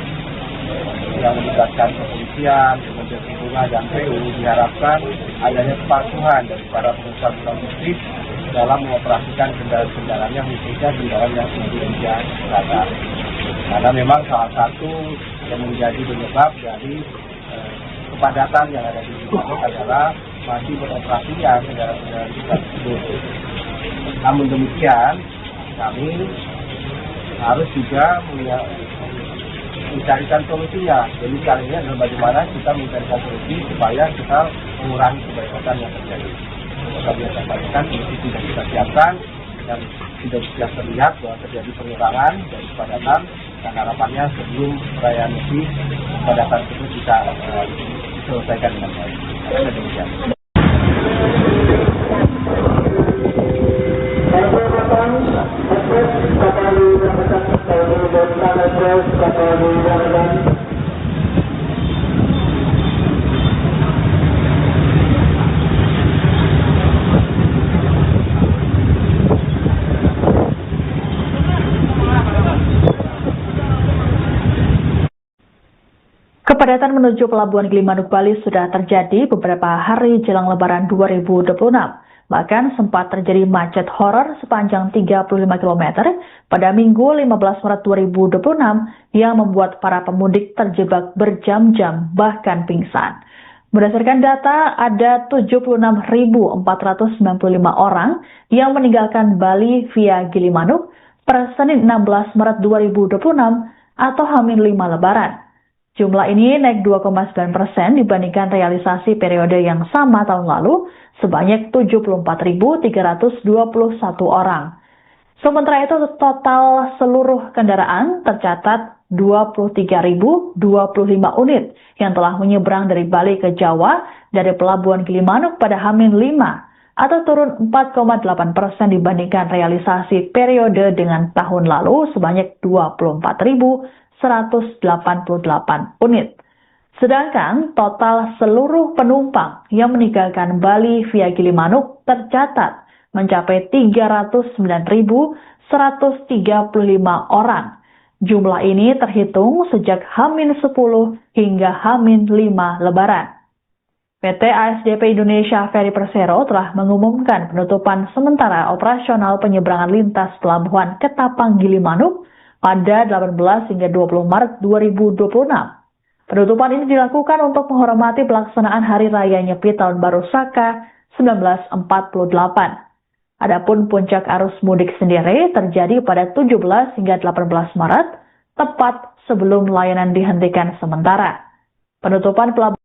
yang melibatkan kepolisian, kemudian lingkungan dan PU, diharapkan adanya kepatuhan dari para pengusaha logistik dalam mengoperasikan kendaraan-kendaraannya, khususnya kendaraan yang sebelumnya berada. Karena memang salah satu yang menjadi penyebab dari kepadatan yang ada di Gilimanuk adalah masih beroperasinya kendaraan-kendaraan kita tersebut. Namun demikian, kami harus juga mencarikan solusinya. Jadi kali ini adalah bagaimana kita mencarikan solusi supaya kita mengurangi kepadatan yang terjadi. Kami sampaikan ini sudah kita siapkan dan sudah terlihat bahwa terjadi pengurangan dari kepadatan, dan harapannya sebelum perayaan Nyepi kepadatan tersebut bisa diselesaikan dengan baik. Terima kasih. Kepadatan menuju Pelabuhan Gilimanuk, Bali sudah terjadi beberapa hari jelang Lebaran 2026. Bahkan sempat terjadi macet horor sepanjang 35 km pada Minggu 15 Maret 2026 yang membuat para pemudik terjebak berjam-jam bahkan pingsan. Berdasarkan data, ada 76.495 orang yang meninggalkan Bali via Gilimanuk per Senin 16 Maret 2026 atau H-5 Lebaran. Jumlah ini naik 2,9% dibandingkan realisasi periode yang sama tahun lalu sebanyak 74.321 orang. Sementara itu total seluruh kendaraan tercatat 23.025 unit yang telah menyeberang dari Bali ke Jawa dari Pelabuhan Gilimanuk pada H-5 atau turun 4,8% dibandingkan realisasi periode dengan tahun lalu sebanyak 24.188 unit. Sedangkan total seluruh penumpang yang meninggalkan Bali via Gilimanuk tercatat mencapai 309.135 orang. Jumlah ini terhitung sejak H-10 hingga H-5 Lebaran. PT ASDP Indonesia Ferry Persero telah mengumumkan penutupan sementara operasional penyeberangan lintas Pelabuhan Ketapang Gilimanuk pada 18 hingga 20 Maret 2026. Penutupan ini dilakukan untuk menghormati pelaksanaan Hari Raya Nyepi Tahun Baru Saka 1948. Adapun puncak arus mudik sendiri terjadi pada 17 hingga 18 Maret, tepat sebelum layanan dihentikan sementara. Penutupan pelabuhan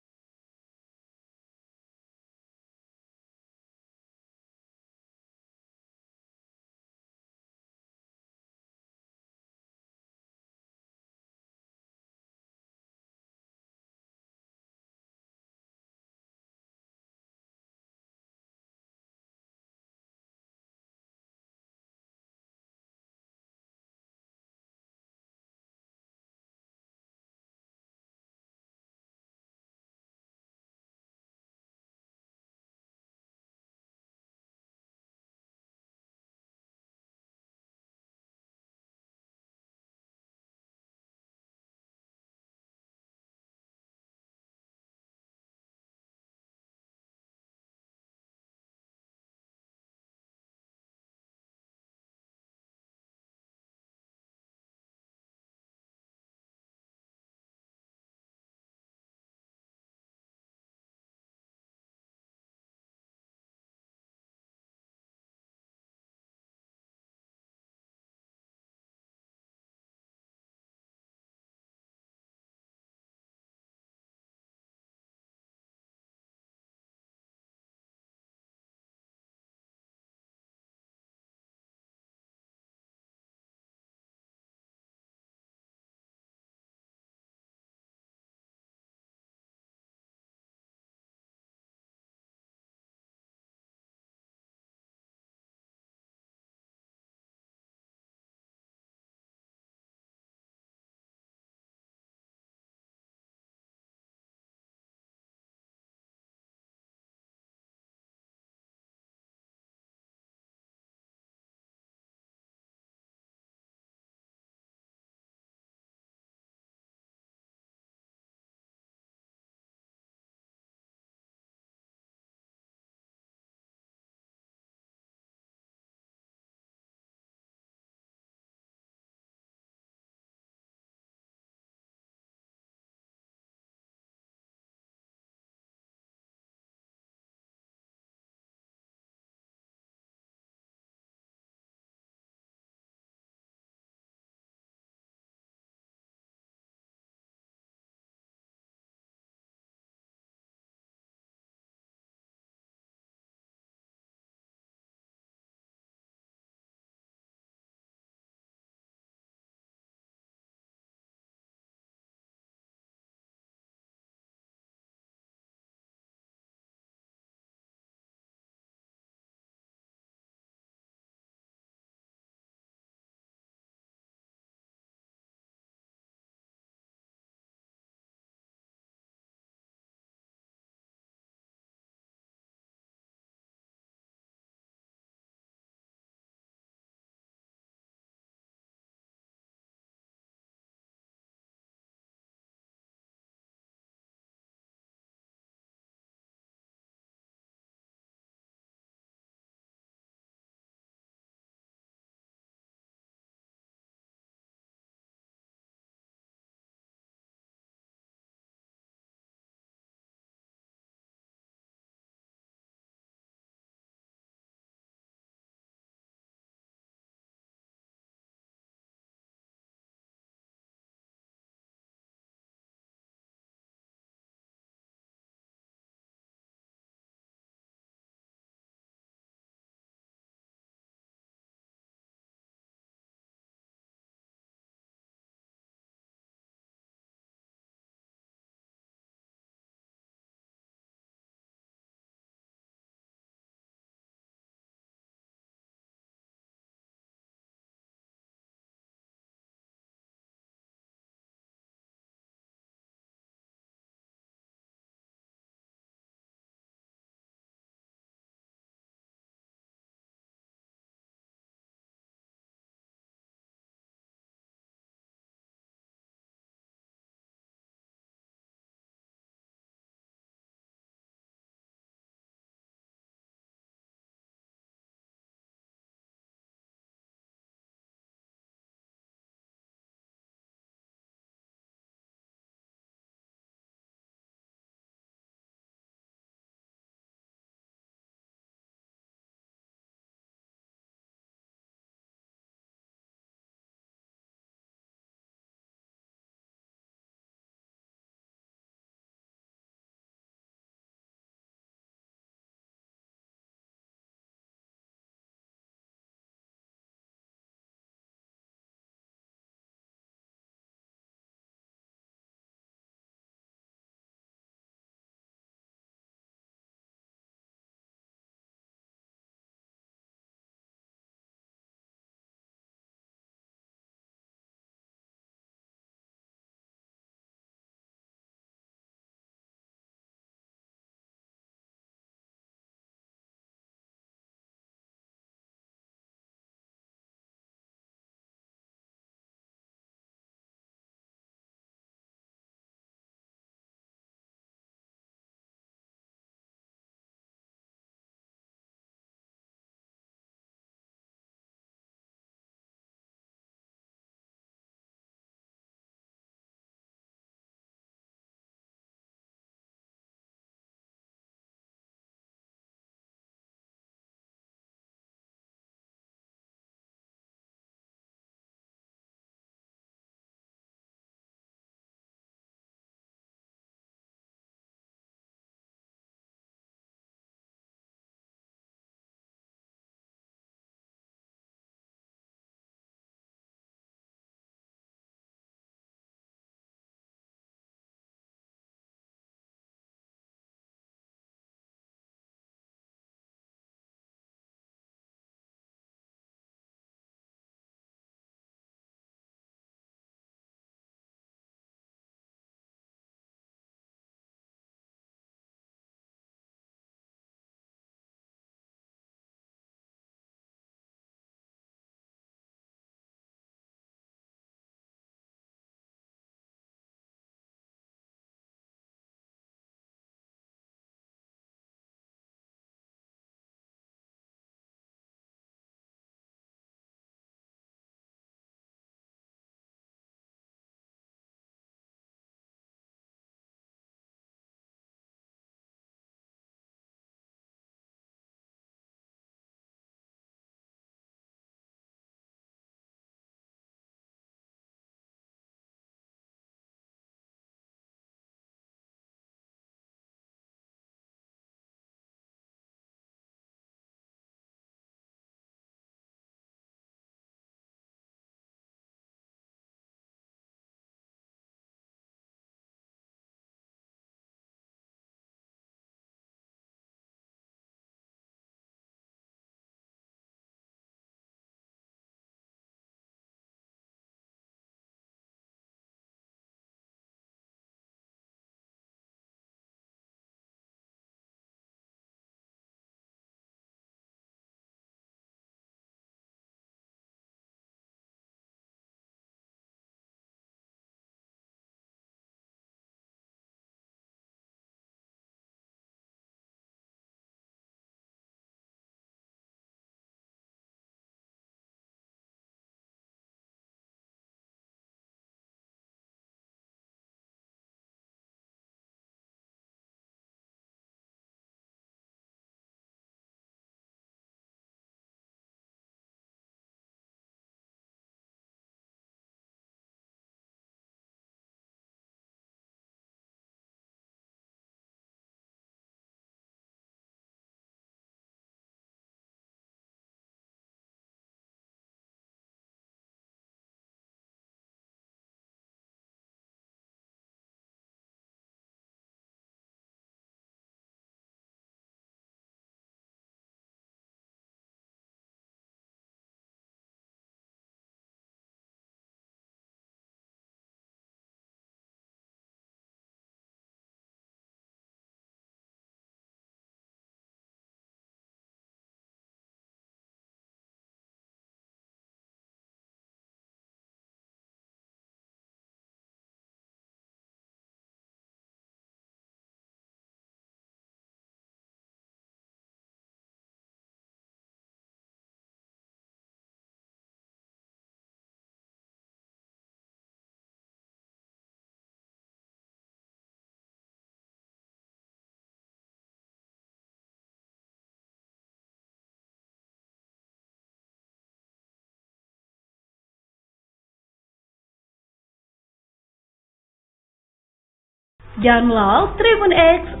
Download Tribun X